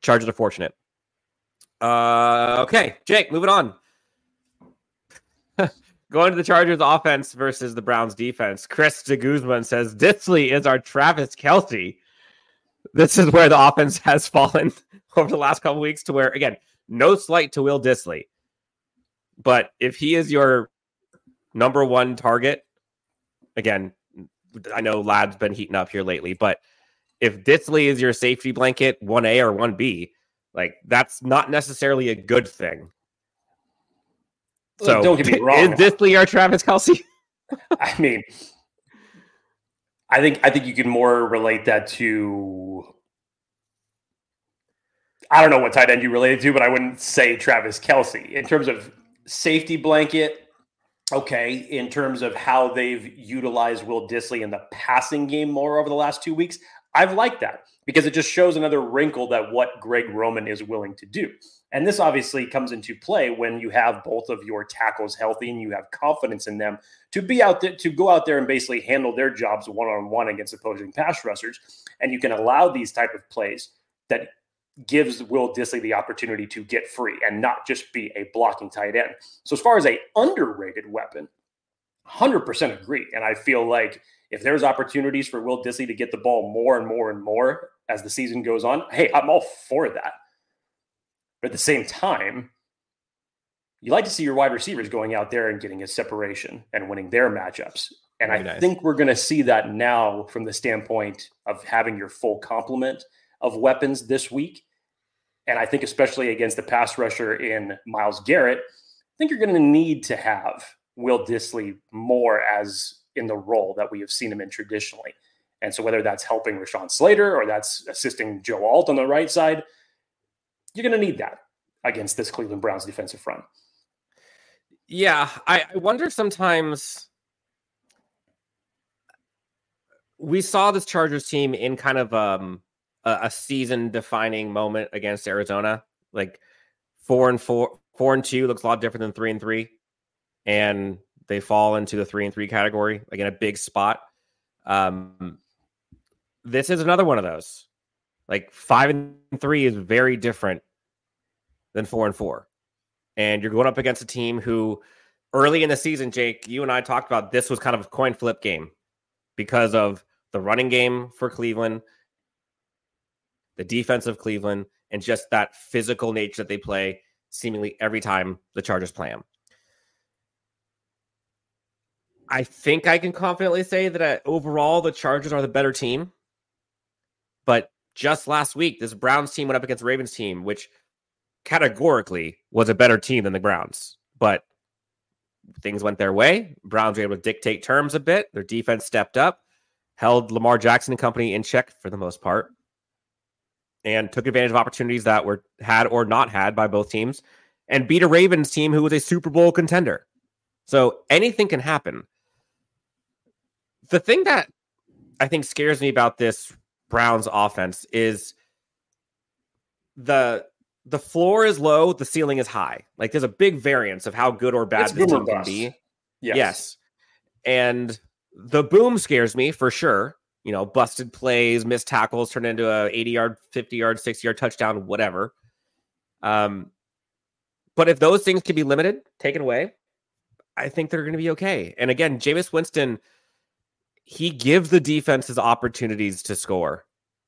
Chargers are fortunate. Okay, Jake, moving on. Going to the Chargers offense versus the Browns defense. Chris de Guzman says, Disley is our Travis Kelce. This is where the offense has fallen over the last couple weeks to where, again, no slight to Will Disley. But if he is your number one target, again, I know Lad's been heating up here lately, but if Disley is your safety blanket, 1A or 1B, like that's not necessarily a good thing. So don't get me wrong. Is Disley our Travis Kelce? I mean, I think you can more relate that to, I don't know what tight end you related to, but I wouldn't say Travis Kelce. In terms of safety blanket, okay. In terms of how they've utilized Will Disley in the passing game more over the last 2 weeks, I've liked that because it just shows another wrinkle that what Greg Roman is willing to do. And this obviously comes into play when you have both of your tackles healthy and you have confidence in them to be out there, to go out there and basically handle their jobs one-on-one against opposing pass rushers. And you can allow these type of plays that gives Will Disley the opportunity to get free and not just be a blocking tight end. So as far as a underrated weapon, 100% agree. And I feel like if there's opportunities for Will Disley to get the ball more and more and more as the season goes on, hey, I'm all for that. But at the same time, you like to see your wide receivers going out there and getting a separation and winning their matchups. And I think we're going to see that now from the standpoint of having your full complement of weapons this week. And I think especially against the pass rusher in Myles Garrett, I think you're going to need to have Will Disley more as in the role that we have seen him in traditionally. And so whether that's helping Rashawn Slater or that's assisting Joe Alt on the right side, you're going to need that against this Cleveland Browns defensive front. Yeah, I wonder sometimes. We saw this Chargers team in kind of a season-defining moment against Arizona. Like 4-2 looks a lot different than 3-3, and they fall into the 3-3 category, like in a big spot. This is another one of those. Like 5-3 is very different than 4-4. And you're going up against a team who early in the season, Jake, you and I talked about this was kind of a coin flip game because of the running game for Cleveland, the defense of Cleveland, and just that physical nature that they play seemingly every time the Chargers play them. I think I can confidently say that overall the Chargers are the better team. But just last week, this Browns team went up against the Ravens team, which categorically was a better team than the Browns. But things went their way. Browns were able to dictate terms a bit. Their defense stepped up, held Lamar Jackson and company in check for the most part, and took advantage of opportunities that were had or not had by both teams, and beat a Ravens team who was a Super Bowl contender. So anything can happen. The thing that I think scares me about this Browns offense is the floor is low, the ceiling is high. Like there's a big variance of how good or bad this team can be. Yes. And the boom scares me for sure. You know, busted plays, missed tackles, turned into a 80-yard, 50-yard, 60-yard touchdown, whatever. But if those things can be limited, taken away, I think they're going to be okay. And again, Jameis Winston, he gives the defenses opportunities to score.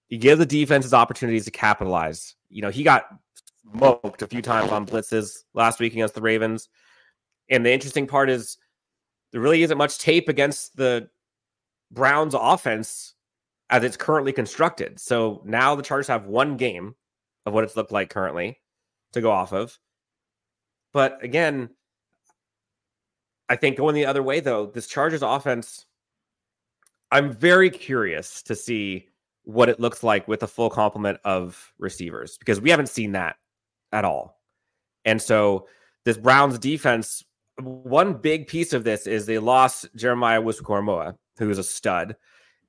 He gives the defenses opportunities to capitalize. You know, he got smoked a few times on blitzes last week against the Ravens. And the interesting part is there really isn't much tape against the Browns offense as it's currently constructed. So now the Chargers have one game of what it's looked like currently to go off of. But again, I think going the other way, though, this Chargers offense, I'm very curious to see what it looks like with a full complement of receivers, because we haven't seen that at all. And so this Browns defense, one big piece of this is they lost Jeremiah Owusu-Koramoah, who is a stud.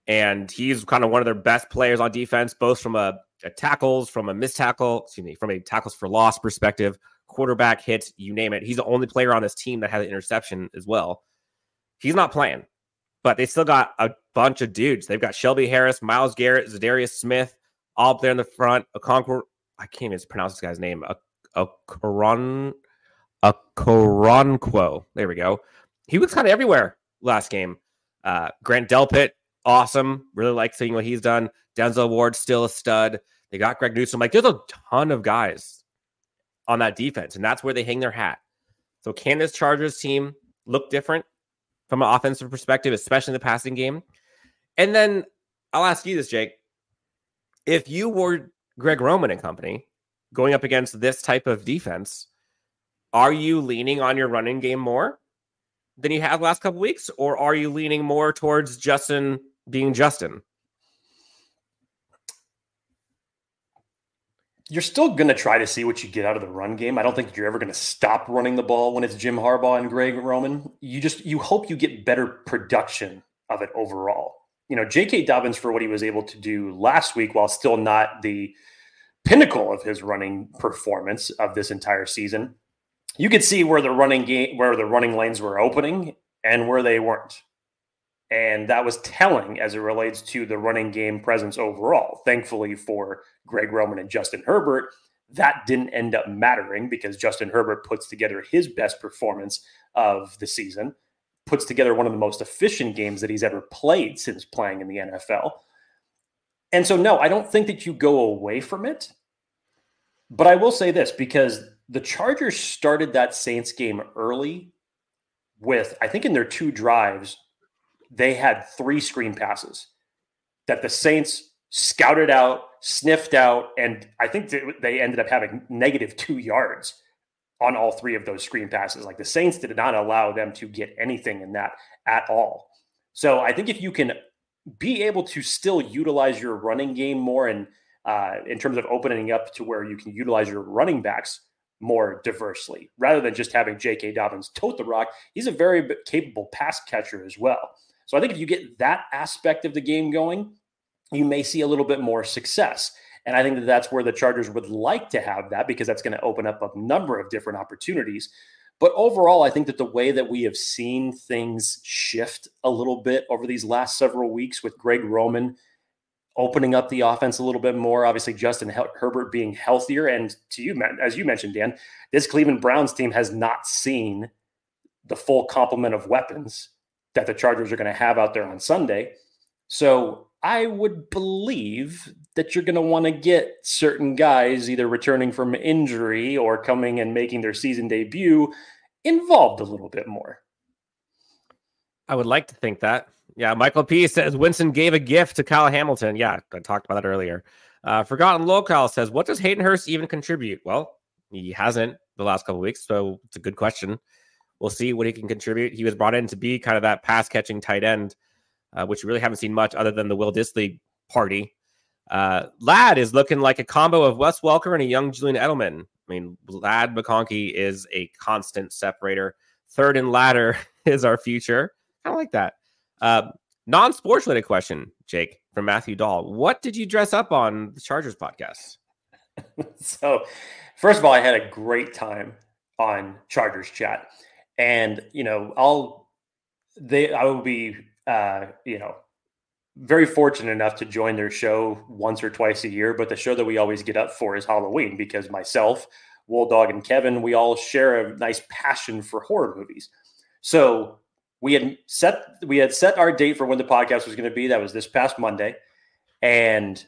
And he's kind of one of their best players on defense, both from a tackles, from a missed tackle, from a tackles for loss perspective, quarterback hits, you name it. He's the only player on this team that had an interception as well. He's not playing, but they still got a bunch of dudes. They've got Shelby Harris, Myles Garrett, Zadarius Smith, all up there in the front. I can't even pronounce this guy's name. Okoronkwo. There we go. He was kind of everywhere last game. Grant Delpit, awesome. Really like seeing what he's done. Denzel Ward, still a stud. They got Greg Newsome. Like, there's a ton of guys on that defense, and that's where they hang their hat. So can this Chargers team look different from an offensive perspective, especially in the passing game? And then I'll ask you this, Jake. If you were Greg Roman and company going up against this type of defense, are you leaning on your running game more than you have the last couple of weeks, or are you leaning more towards Justin being Justin? You're still going to try to see what you get out of the run game. I don't think you're ever going to stop running the ball when it's Jim Harbaugh and Greg Roman. You hope you get better production of it overall. You know, J.K. Dobbins, for what he was able to do last week, while still not the pinnacle of his running performance of this entire season, you could see where the running lanes were opening and where they weren't. And that was telling as it relates to the running game presence overall. Thankfully for Greg Roman and Justin Herbert, that didn't end up mattering because Justin Herbert puts together his best performance of the season, puts together one of the most efficient games that he's ever played since playing in the NFL. And so, no, I don't think that you go away from it. But I will say this, because the Chargers started that Saints game early with, I think in their 2 drives, they had 3 screen passes that the Saints scouted out, sniffed out, and I think they ended up having -2 yards on all 3 of those screen passes. Like, the Saints did not allow them to get anything in that at all. So I think if you can be able to still utilize your running game more and in terms of opening up to where you can utilize your running backs more diversely, rather than just having J.K. Dobbins tote the rock, he's a very capable pass catcher as well. So I think if you get that aspect of the game going, you may see a little bit more success. And I think that that's where the Chargers would like to have that, because that's going to open up a number of different opportunities. But overall, I think that the way that we have seen things shift a little bit over these last several weeks with Greg Roman opening up the offense a little bit more, obviously Justin Herbert being healthier. And to you, as you mentioned, Dan, this Cleveland Browns team has not seen the full complement of weapons that the Chargers are going to have out there on Sunday. So I would believe that you're going to want to get certain guys either returning from injury or coming and making their season debut involved a little bit more. I would like to think that. Yeah, Michael P. says Winston gave a gift to Kyle Hamilton. Yeah, I talked about that earlier. Forgotten Local says, what does Hayden Hurst even contribute? Well, he hasn't the last couple of weeks, so it's a good question. We'll see what he can contribute. He was brought in to be kind of that pass catching tight end, which we really haven't seen much other than the Will Dissly party. Ladd is looking like a combo of Wes Welker and a young Julian Edelman. I mean, Ladd McConkey is a constant separator. Third and ladder is our future. Kind of like that. Non-sports related question, Jake, from Matthew Dahl. What did you dress up on the Chargers podcast? So, first of all, I had a great time on Chargers chat. And, I will be, very fortunate enough to join their show once or twice a year. But the show that we always get up for is Halloween, because myself, Wool Dog, and Kevin, we all share a nice passion for horror movies. So we had set our date for when the podcast was going to be. That was this past Monday. And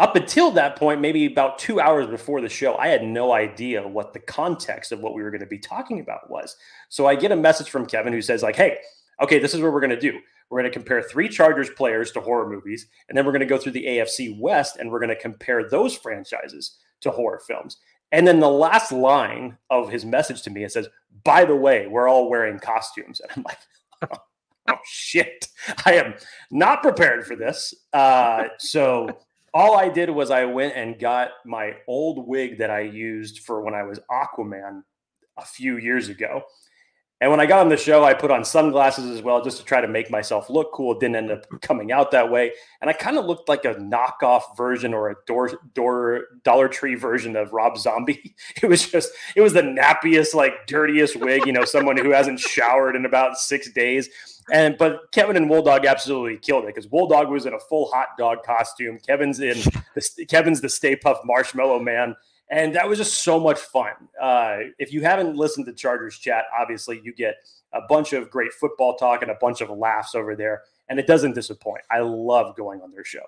up until that point, maybe about 2 hours before the show, I had no idea what the context of what we were going to be talking about was. So I get a message from Kevin who says, like, hey, okay, this is what we're going to do. We're going to compare 3 Chargers players to horror movies, and then we're going to go through the AFC West, and we're going to compare those franchises to horror films. And then the last line of his message to me, it says, by the way, we're all wearing costumes. And I'm like, oh shit, I am not prepared for this. So all I did was I went and got my old wig that I used for when I was Aquaman a few years ago. And when I got on the show, I put on sunglasses as well, just to try to make myself look cool. It didn't end up coming out that way. And I kind of looked like a knockoff version or a Dollar Tree version of Rob Zombie. It was the nappiest, like dirtiest wig, someone who hasn't showered in about 6 days. But Kevin and Wool Dog absolutely killed it, because Wool Dog was in a full hot dog costume. Kevin's the Stay Puft Marshmallow Man. And that was just so much fun. If you haven't listened to Chargers chat, obviously you get a bunch of great football talk and a bunch of laughs over there. And it doesn't disappoint. I love going on their show.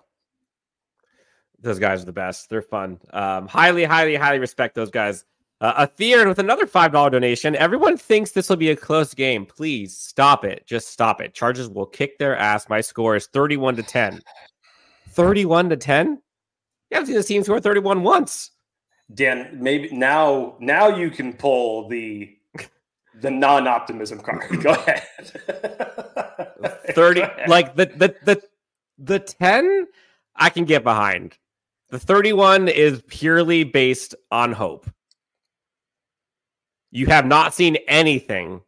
Those guys are the best. They're fun. Highly, highly, highly respect those guys. Athir with another $5 donation. Everyone thinks this will be a close game. Please stop it. Just stop it. Chargers will kick their ass. My score is 31-10. 31-10? You haven't seen this team score 31 once. Dan, maybe now you can pull the non-optimism card. Go ahead. 30, go ahead. Like the 10 I can get behind. The 31 is purely based on hope. You have not seen anything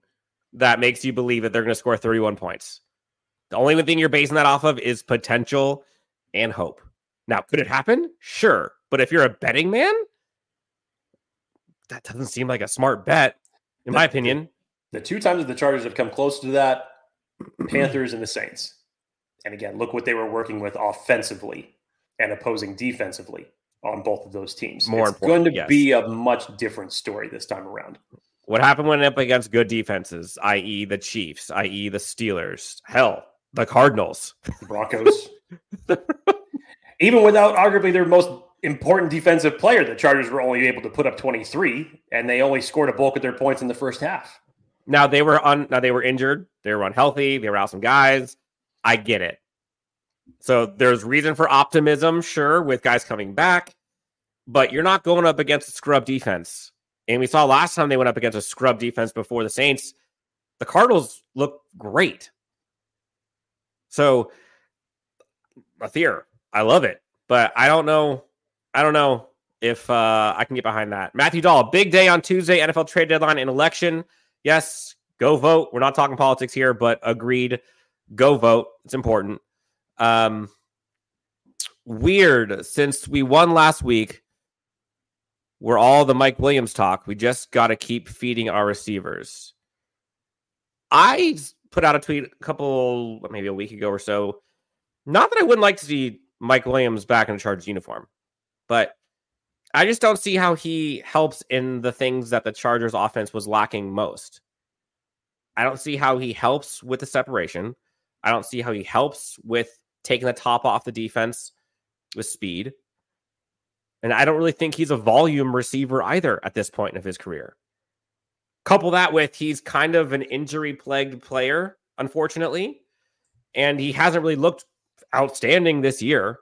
that makes you believe that they're going to score 31 points. The only thing you're basing that off of is potential and hope. Now, could it happen? Sure. But if you're a betting man, that doesn't seem like a smart bet, in my opinion. The 2 times the Chargers have come close to that, Panthers and the Saints. And again, look what they were working with offensively and opposing defensively on both of those teams. It's going to be a much different story this time around. What happened when up against good defenses, i.e. the Chiefs, i.e. the Steelers, hell, the Cardinals, the Broncos. Even without arguably their most important defensive player, the Chargers were only able to put up 23, and they only scored a bulk of their points in the first half. Now they were injured, they were unhealthy, they were out some guys. I get it. So there's reason for optimism, sure, with guys coming back, but you're not going up against a scrub defense. And we saw last time they went up against a scrub defense before the Saints, the Cardinals looked great. So Athir, I love it, but I don't know if I can get behind that. Matthew Dahl, big day on Tuesday, NFL trade deadline and election. Yes, go vote. We're not talking politics here, but agreed. Go vote. It's important. Weird, since we won last week, we're all the Mike Williams talk. We just got to keep feeding our receivers. I put out a tweet maybe a week ago or so. Not that I wouldn't like to see Mike Williams back in a Chargers uniform, but I just don't see how he helps in the things that the Chargers offense was lacking most. I don't see how he helps with the separation. I don't see how he helps with taking the top off the defense with speed. And I don't really think he's a volume receiver either at this point of his career. Couple that with he's kind of an injury-plagued player, unfortunately, and he hasn't really looked outstanding this year.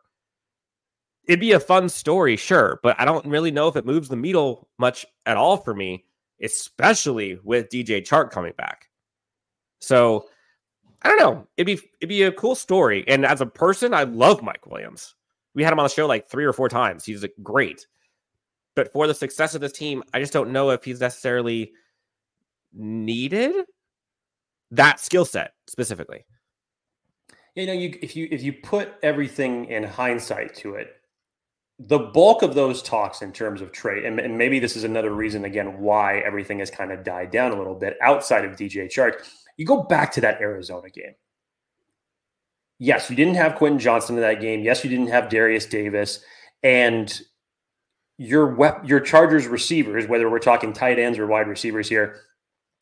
It'd be a fun story, sure, but I don't really know if it moves the needle much at all for me especially with DJ Chark coming back. So I don't know. It'd be a cool story. And as a person, I love Mike Williams. We had him on the show like 3 or 4 times. He's great. But for the success of this team, I just don't know if he's necessarily needed that skill set specifically. If you put everything in hindsight to it, the bulk of those talks in terms of trade, and maybe this is another reason, again, why everything has kind of died down a little bit outside of DJ Chark. You go back to that Arizona game. Yes, you didn't have Quentin Johnston in that game. Yes, you didn't have Darius Davis. And your Chargers receivers, whether we're talking tight ends or wide receivers here,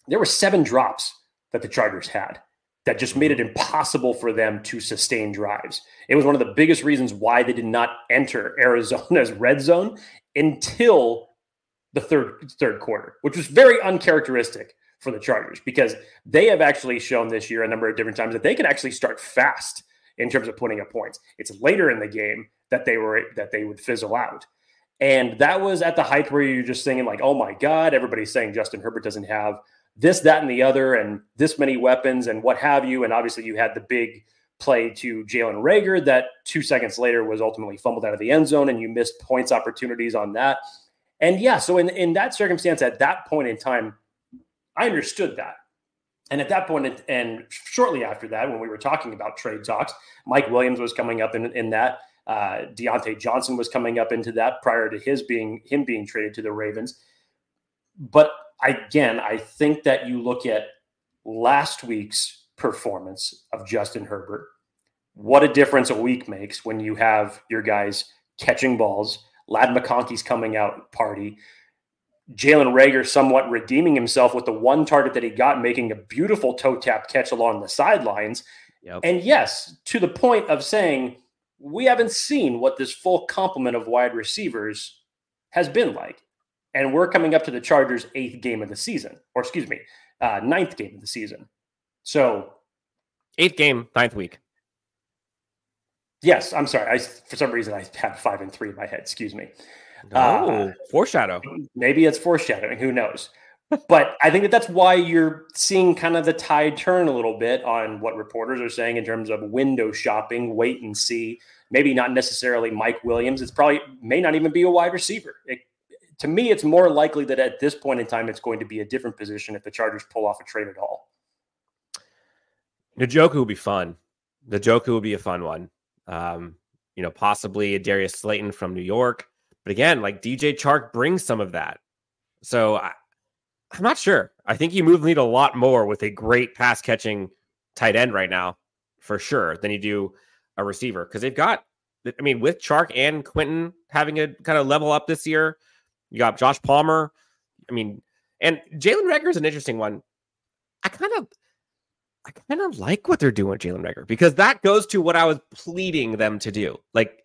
there were 7 drops that the Chargers had that just made it impossible for them to sustain drives. It was one of the biggest reasons why they did not enter Arizona's red zone until the third quarter, which was very uncharacteristic for the Chargers, because they have actually shown this year a number of different times that they can actually start fast in terms of putting up points. It's later in the game that they would fizzle out. And that was at the height where you're just thinking like, oh my God, everybody's saying Justin Herbert doesn't have this, that, and the other, and this many weapons and what have you. And obviously you had the big play to Jalen Reagor that 2 seconds later was ultimately fumbled out of the end zone, and you missed points opportunities on that. And yeah, so in that circumstance, at that point in time, I understood that. And at that point, and shortly after that, when we were talking about trade talks, Mike Williams was coming up in that. Deontay Johnson was coming up into that prior to him being traded to the Ravens. But again, I think that you look at last week's performance of Justin Herbert, what a difference a week makes when you have your guys catching balls, Ladd McConkey's coming out party, Jalen Reagor somewhat redeeming himself with the one target that he got, making a beautiful toe tap catch along the sidelines. Yep. And yes, to the point of saying, we haven't seen what this full complement of wide receivers has been like. And we're coming up to the Chargers' 9th game of the season. So 8th game, 9th week. Yes, I'm sorry. For some reason, I had 5 and 3 in my head. Excuse me. Foreshadow. Maybe it's foreshadowing. Who knows? But I think that's why you're seeing kind of the tide turn a little bit on what reporters are saying in terms of window shopping, wait and see. Maybe not necessarily Mike Williams. It's probably may not even be a wide receiver. To me, it's more likely that at this point in time, it's going to be a different position if the Chargers pull off a trade at all. Njoku would be fun. Njoku would be a fun one. Possibly a Darius Slayton from New York. But again, like DJ Chark brings some of that. So I'm not sure. I think you move the needle a lot more with a great pass catching tight end right now, for sure, than you do a receiver. Because they've got, with Chark and Quentin having a kind of level up this year, you got Josh Palmer. And Jalen Reagor is an interesting one. I kind of like what they're doing with Jalen Reagor, because that goes to what I was pleading them to do. Like,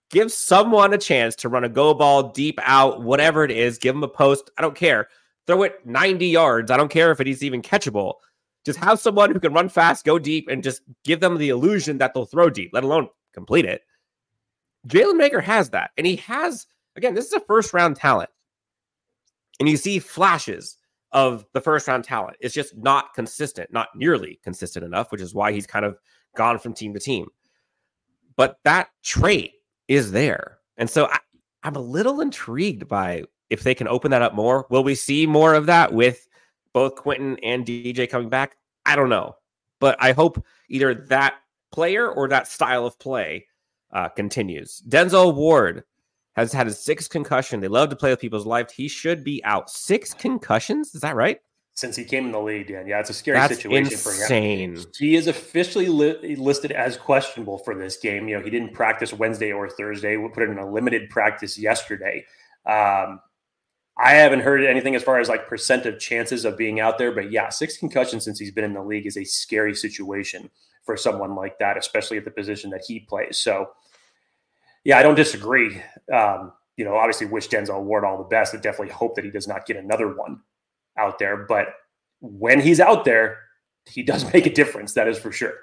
give someone a chance to run a go ball deep out, whatever it is. Give them a post. I don't care. Throw it 90 yards. I don't care if it is even catchable. Just have someone who can run fast, go deep, and just give them the illusion that they'll throw deep, let alone complete it. Jalen Reagor has that. And he has, again, this is a first-round talent. And you see flashes of the first-round talent. It's just not consistent, not nearly consistent enough, which is why he's kind of gone from team to team. But that trait is there. And so I'm a little intrigued by if they can open that up more. Will we see more of that with both Quentin and DJ coming back? I don't know. But I hope either that player or that style of play continues. Denzel Ward has had a 6th concussion. They love to play with people's lives. He should be out. 6 concussions? Is that right? Since he came in the league, Dan. Yeah, it's a scary situation insane. for him. He is officially listed as questionable for this game. He didn't practice Wednesday or Thursday. We put it in a limited practice yesterday. I haven't heard anything as far as like percent of chances of being out there, but yeah, 6 concussions since he's been in the league is a scary situation for someone like that, especially at the position that he plays. So yeah, I don't disagree. Obviously wish Denzel Ward all the best. I definitely hope that he does not get another one out there. But when he's out there, he does make a difference. That is for sure.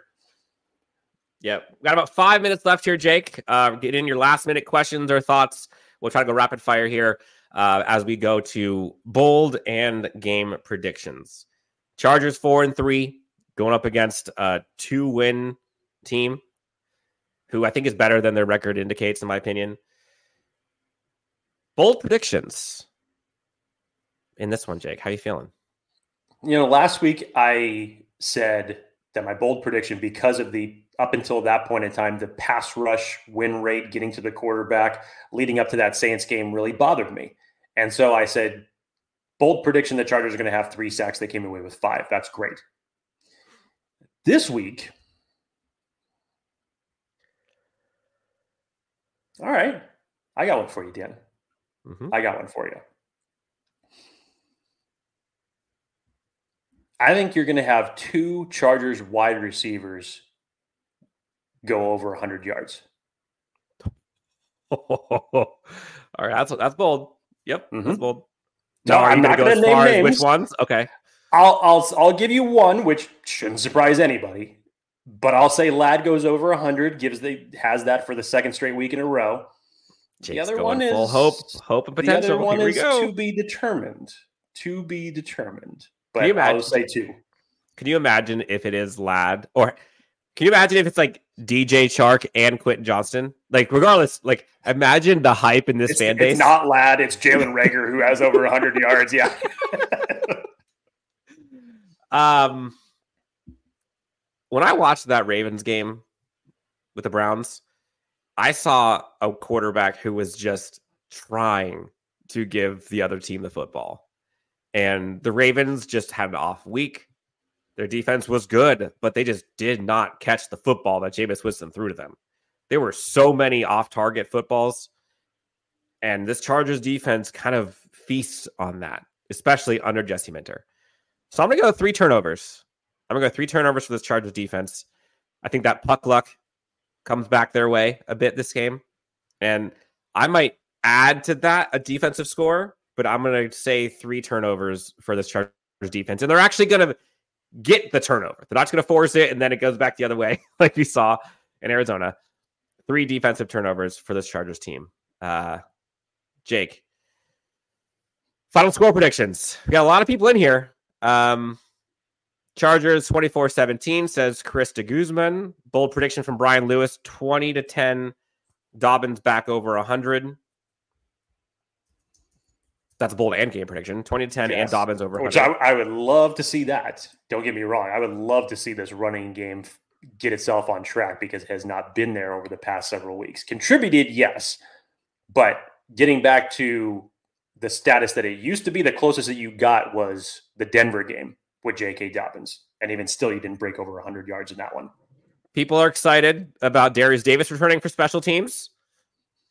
Yeah. We've got about 5 minutes left here, Jake. Get in your last minute questions or thoughts. We'll try to go rapid fire here. as we go to bold and game predictions. Chargers 4-3 going up against a 2-win team who I think is better than their record indicates, in my opinion. Bold predictions in this one, Jake. How you feeling? Last week I said that my bold prediction, because of the up until that point in time, the pass rush win rate getting to the quarterback leading up to that Saints game really bothered me. And so I said, bold prediction, the Chargers are going to have 3 sacks. They came away with 5. That's great. This week, all right, I got one for you, Dan. I got one for you. I think you're going to have 2 Chargers wide receivers go over 100 yards. All right, that's bold. Yep, that's bold. No, I'm not going to name names. Which ones? Okay. I'll give you one, which shouldn't surprise anybody. But I'll say Ladd goes over 100, has that for the 2nd straight week in a row. Jake's the other one is full hope and potential. The other one Here is we go. to be determined. But I'll say 2. Can you imagine if it is Ladd, or can you imagine if it's like DJ Chark and Quentin Johnston? Like, regardless, like, imagine the hype in this fan base. It's not Ladd, it's Jalen Reagor who has over 100 yards. Yeah. When I watched that Ravens game with the Browns, I saw a quarterback who was just trying to give the other team the football. And the Ravens just had an off week. Their defense was good, but they just did not catch the football that Jameis Winston threw to them. There were so many off-target footballs, and this Chargers defense kind of feasts on that, especially under Jesse Minter. So I'm going to go 3 turnovers. I'm going to go 3 turnovers for this Chargers defense. I think that puck luck comes back their way a bit this game. And I might add to that a defensive score, but I'm going to say 3 turnovers for this Chargers defense. And they're actually going to get the turnover. They're not going to force it, and then it goes back the other way, like we saw in Arizona. 3 defensive turnovers for this Chargers team. Jake, final score predictions. We got a lot of people in here. Chargers 24-17 says Chris de Guzman. Bold prediction from Brian Lewis, 20-10. Dobbins back over 100. That's a bold and game prediction. 20-10 and Dobbins over 100. Which I would love to see that. Don't get me wrong. I would love to see this running game get itself on track because it has not been there over the past several weeks. Contributed, yes. But getting back to the status that it used to be, the closest that you got was the Denver game with J.K. Dobbins. And even still, you didn't break over 100 yards in that one. People are excited about Darius Davis returning for special teams.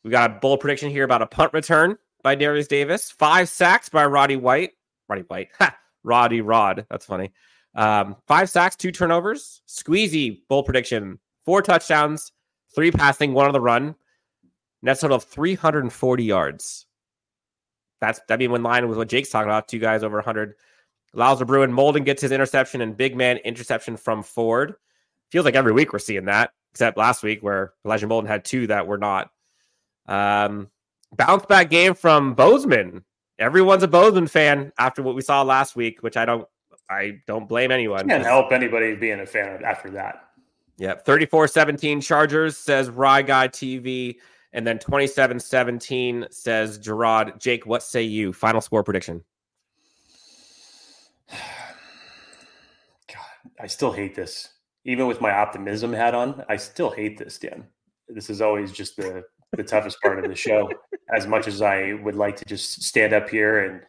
We got a bold prediction here about a punt return by Darius Davis. 5 sacks by Roddy Rod. That's funny. 5 sacks, 2 turnovers. Squeezy, bold prediction. 4 touchdowns, 3 passing, 1 on the run. Net total of 340 yards. That'd be in line with what Jake's talking about. 2 guys over 100. Lyles Bruin, Molden gets his interception, and big man interception from Ford. Feels like every week we're seeing that, except last week where Elijah Molden had 2 that were not. Bounce back game from Bozeman. Everyone's a Bozeman fan after what we saw last week, which I don't blame anyone. Can't help anybody being a fan after that. Yep. 34-17 Chargers, says Rye Guy TV. And then 27-17 says Gerard. Jake, what say you? Final score prediction. God, I still hate this. Even with my optimism hat on, I still hate this, Dan. This is always just the toughest part of the show. As much as I would like to just stand up here and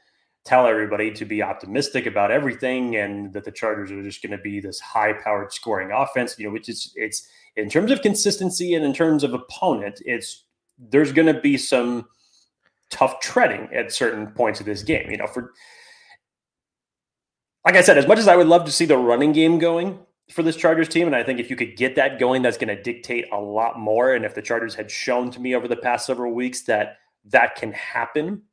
tell everybody to be optimistic about everything and that the Chargers are just going to be this high-powered scoring offense, which is it's in terms of consistency and in terms of opponent, there's going to be some tough treading at certain points of this game. Like I said, as much as I would love to see the running game going for this Chargers team, and I think if you could get that going, that's going to dictate a lot more. And if the Chargers had shown to me over the past several weeks that can happen,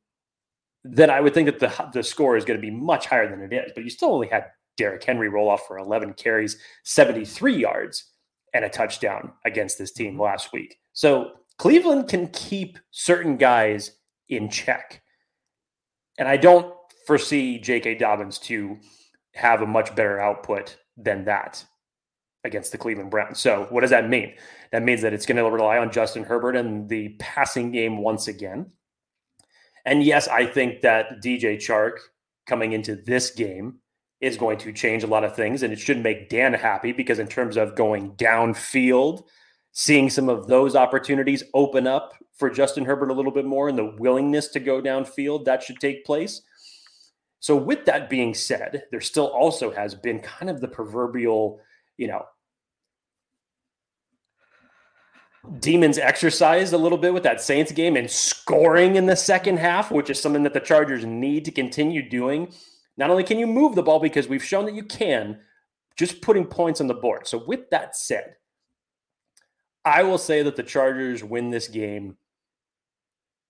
then I would think that the score is going to be much higher than it is. But you still only had Derrick Henry roll off for 11 carries, 73 yards, and a touchdown against this team last week. So Cleveland can keep certain guys in check. And I don't foresee J.K. Dobbins to have a much better output than that against the Cleveland Browns. So what does that mean? That means that it's going to rely on Justin Herbert and the passing game once again. And yes, I think that DJ Chark coming into this game is going to change a lot of things, and it should make Dan happy because in terms of going downfield, seeing some of those opportunities open up for Justin Herbert a little bit more and the willingness to go downfield, that should take place. So with that being said, there still also has been kind of the proverbial, demons exercised a little bit with that Saints game and scoring in the second half, which is something that the Chargers need to continue doing. Not only can you move the ball because we've shown that you can, just putting points on the board. So with that said, I will say that the Chargers win this game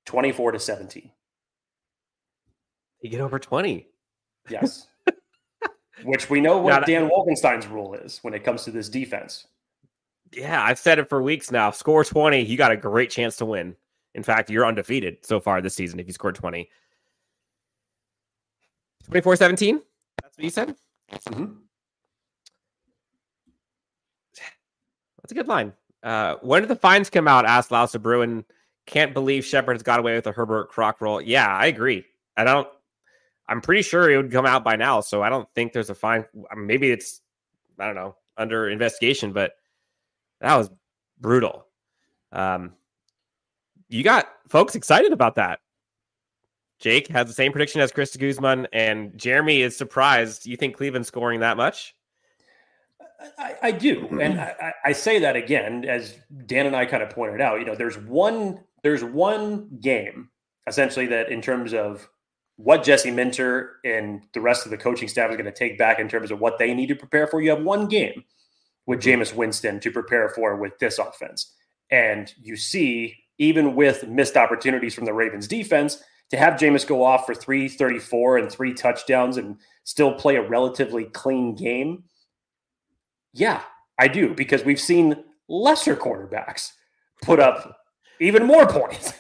24-17. You get over 20. Yes. Which we know what Dan Wolkenstein's rule is when it comes to this defense. Yeah, I've said it for weeks now. Score 20, you got a great chance to win. In fact, you're undefeated so far this season if you scored 20. 24-17? That's what you said? Mm-hmm. That's a good line. When did the fines come out? Asked Lausa Bruin. Can't believe Shepard has got away with a Herbert Croc roll. Yeah, I agree. I'm pretty sure it would come out by now, so I don't think there's a fine. Maybe it's, I don't know, under investigation, but that was brutal. You got folks excited about that. Jake has the same prediction as Chris Guzman, and Jeremy is surprised. You think Cleveland's scoring that much? I do. And I say that again, as Dan and I kind of pointed out, there's one game essentially that in terms of what Jesse Minter and the rest of the coaching staff is going to take back in terms of what they need to prepare for. You have one game with Jameis Winston to prepare for with this offense. And you see, even with missed opportunities from the Ravens defense, to have Jameis go off for 334 and 3 touchdowns and still play a relatively clean game. Yeah, I do, because we've seen lesser quarterbacks put up even more points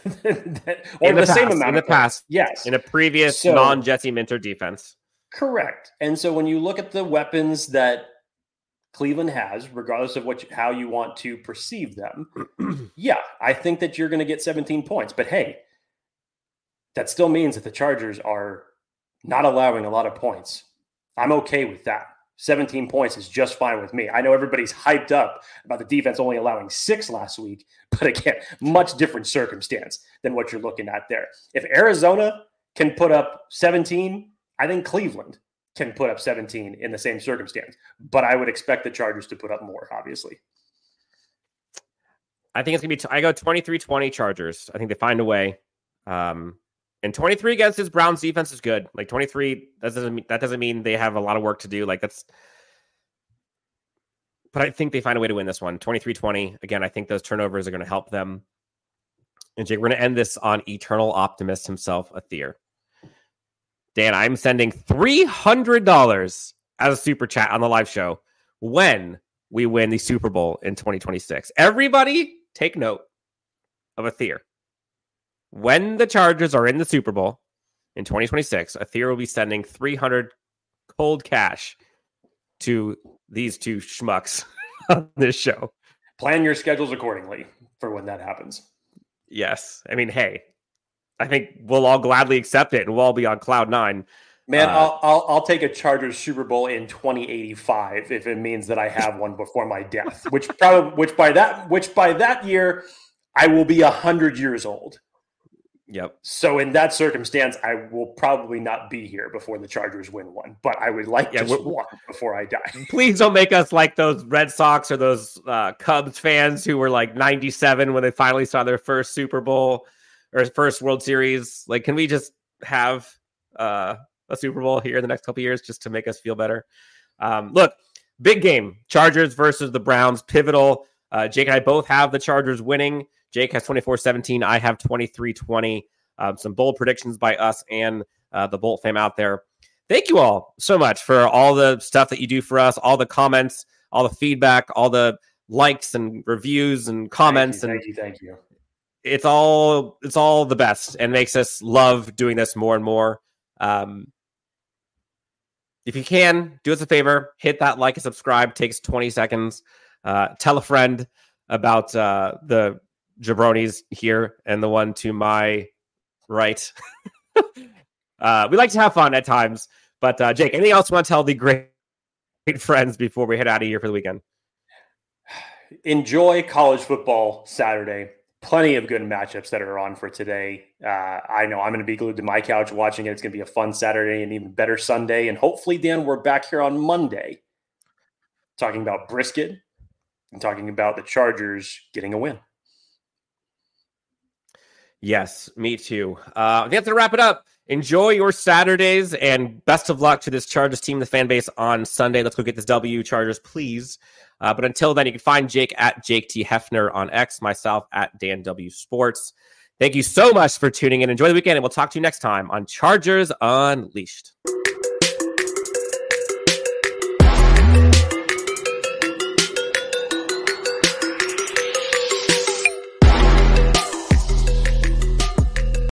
or the same amount in the past. Yes. In a previous non-Jesse Minter defense. Correct. And so when you look at the weapons that Cleveland has, regardless of how you want to perceive them, yeah, I think that you're going to get 17 points. But hey, that still means that the Chargers are not allowing a lot of points. I'm okay with that. 17 points is just fine with me. I know everybody's hyped up about the defense only allowing 6 last week, but again, much different circumstance than what you're looking at there. If Arizona can put up 17, I think Cleveland can put up 17 in the same circumstance, but I would expect the Chargers to put up more, obviously. I think it's going to be, I go 23-20 Chargers. I think they find a way. And 23 against his Browns defense is good. Like 23, that doesn't mean they have a lot of work to do. But I think they find a way to win this one. 23-20. Again, I think those turnovers are going to help them. And Jake, we're going to end this on eternal optimist himself, Athir. Dan, I'm sending $300 as a super chat on the live show when we win the Super Bowl in 2026. Everybody take note of Athir. When the Chargers are in the Super Bowl in 2026, Athir will be sending $300 cold cash to these two schmucks on this show. Plan your schedules accordingly for when that happens. Yes. I mean, hey, I think we'll all gladly accept it and we'll all be on cloud 9. Man, I'll take a Chargers Super Bowl in 2085 if it means that I have one before my death, which by that year I will be 100 years old. Yep. So in that circumstance, I will probably not be here before the Chargers win one, but I would like just one before I die. Please don't make us like those Red Sox or those Cubs fans who were like 97 when they finally saw their first Super Bowl or first World Series. Like, can we just have a Super Bowl here in the next couple of years just to make us feel better? Look, big game. Chargers versus the Browns. Pivotal. Jake and I both have the Chargers winning. Jake has 24-17. I have 23-20. Some bold predictions by us and the Bolt fam out there. Thank you all so much for all the stuff that you do for us, all the comments, all the feedback, all the likes and reviews and comments. Thank you. It's all the best and makes us love doing this more and more. If you can, do us a favor, hit that like and subscribe. Takes 20 seconds. Tell a friend about the jabronis here and the one to my right. We like to have fun at times. But Jake, anything else you want to tell the great friends before we head out of here for the weekend? Enjoy college football Saturday. Plenty of good matchups that are on for today. I know I'm going to be glued to my couch watching it. It's going to be a fun Saturday and even better Sunday. And hopefully, Dan, we're back here on Monday talking about brisket and talking about the Chargers getting a win. Yes, me too. I think that's going to wrap it up. Enjoy your Saturdays and best of luck to this Chargers team, the fan base on Sunday. Let's go get this W, Chargers, please. But until then, you can find Jake at Jake T. Hefner on X, myself at Dan W. Sports. Thank you so much for tuning in. Enjoy the weekend, and we'll talk to you next time on Chargers Unleashed.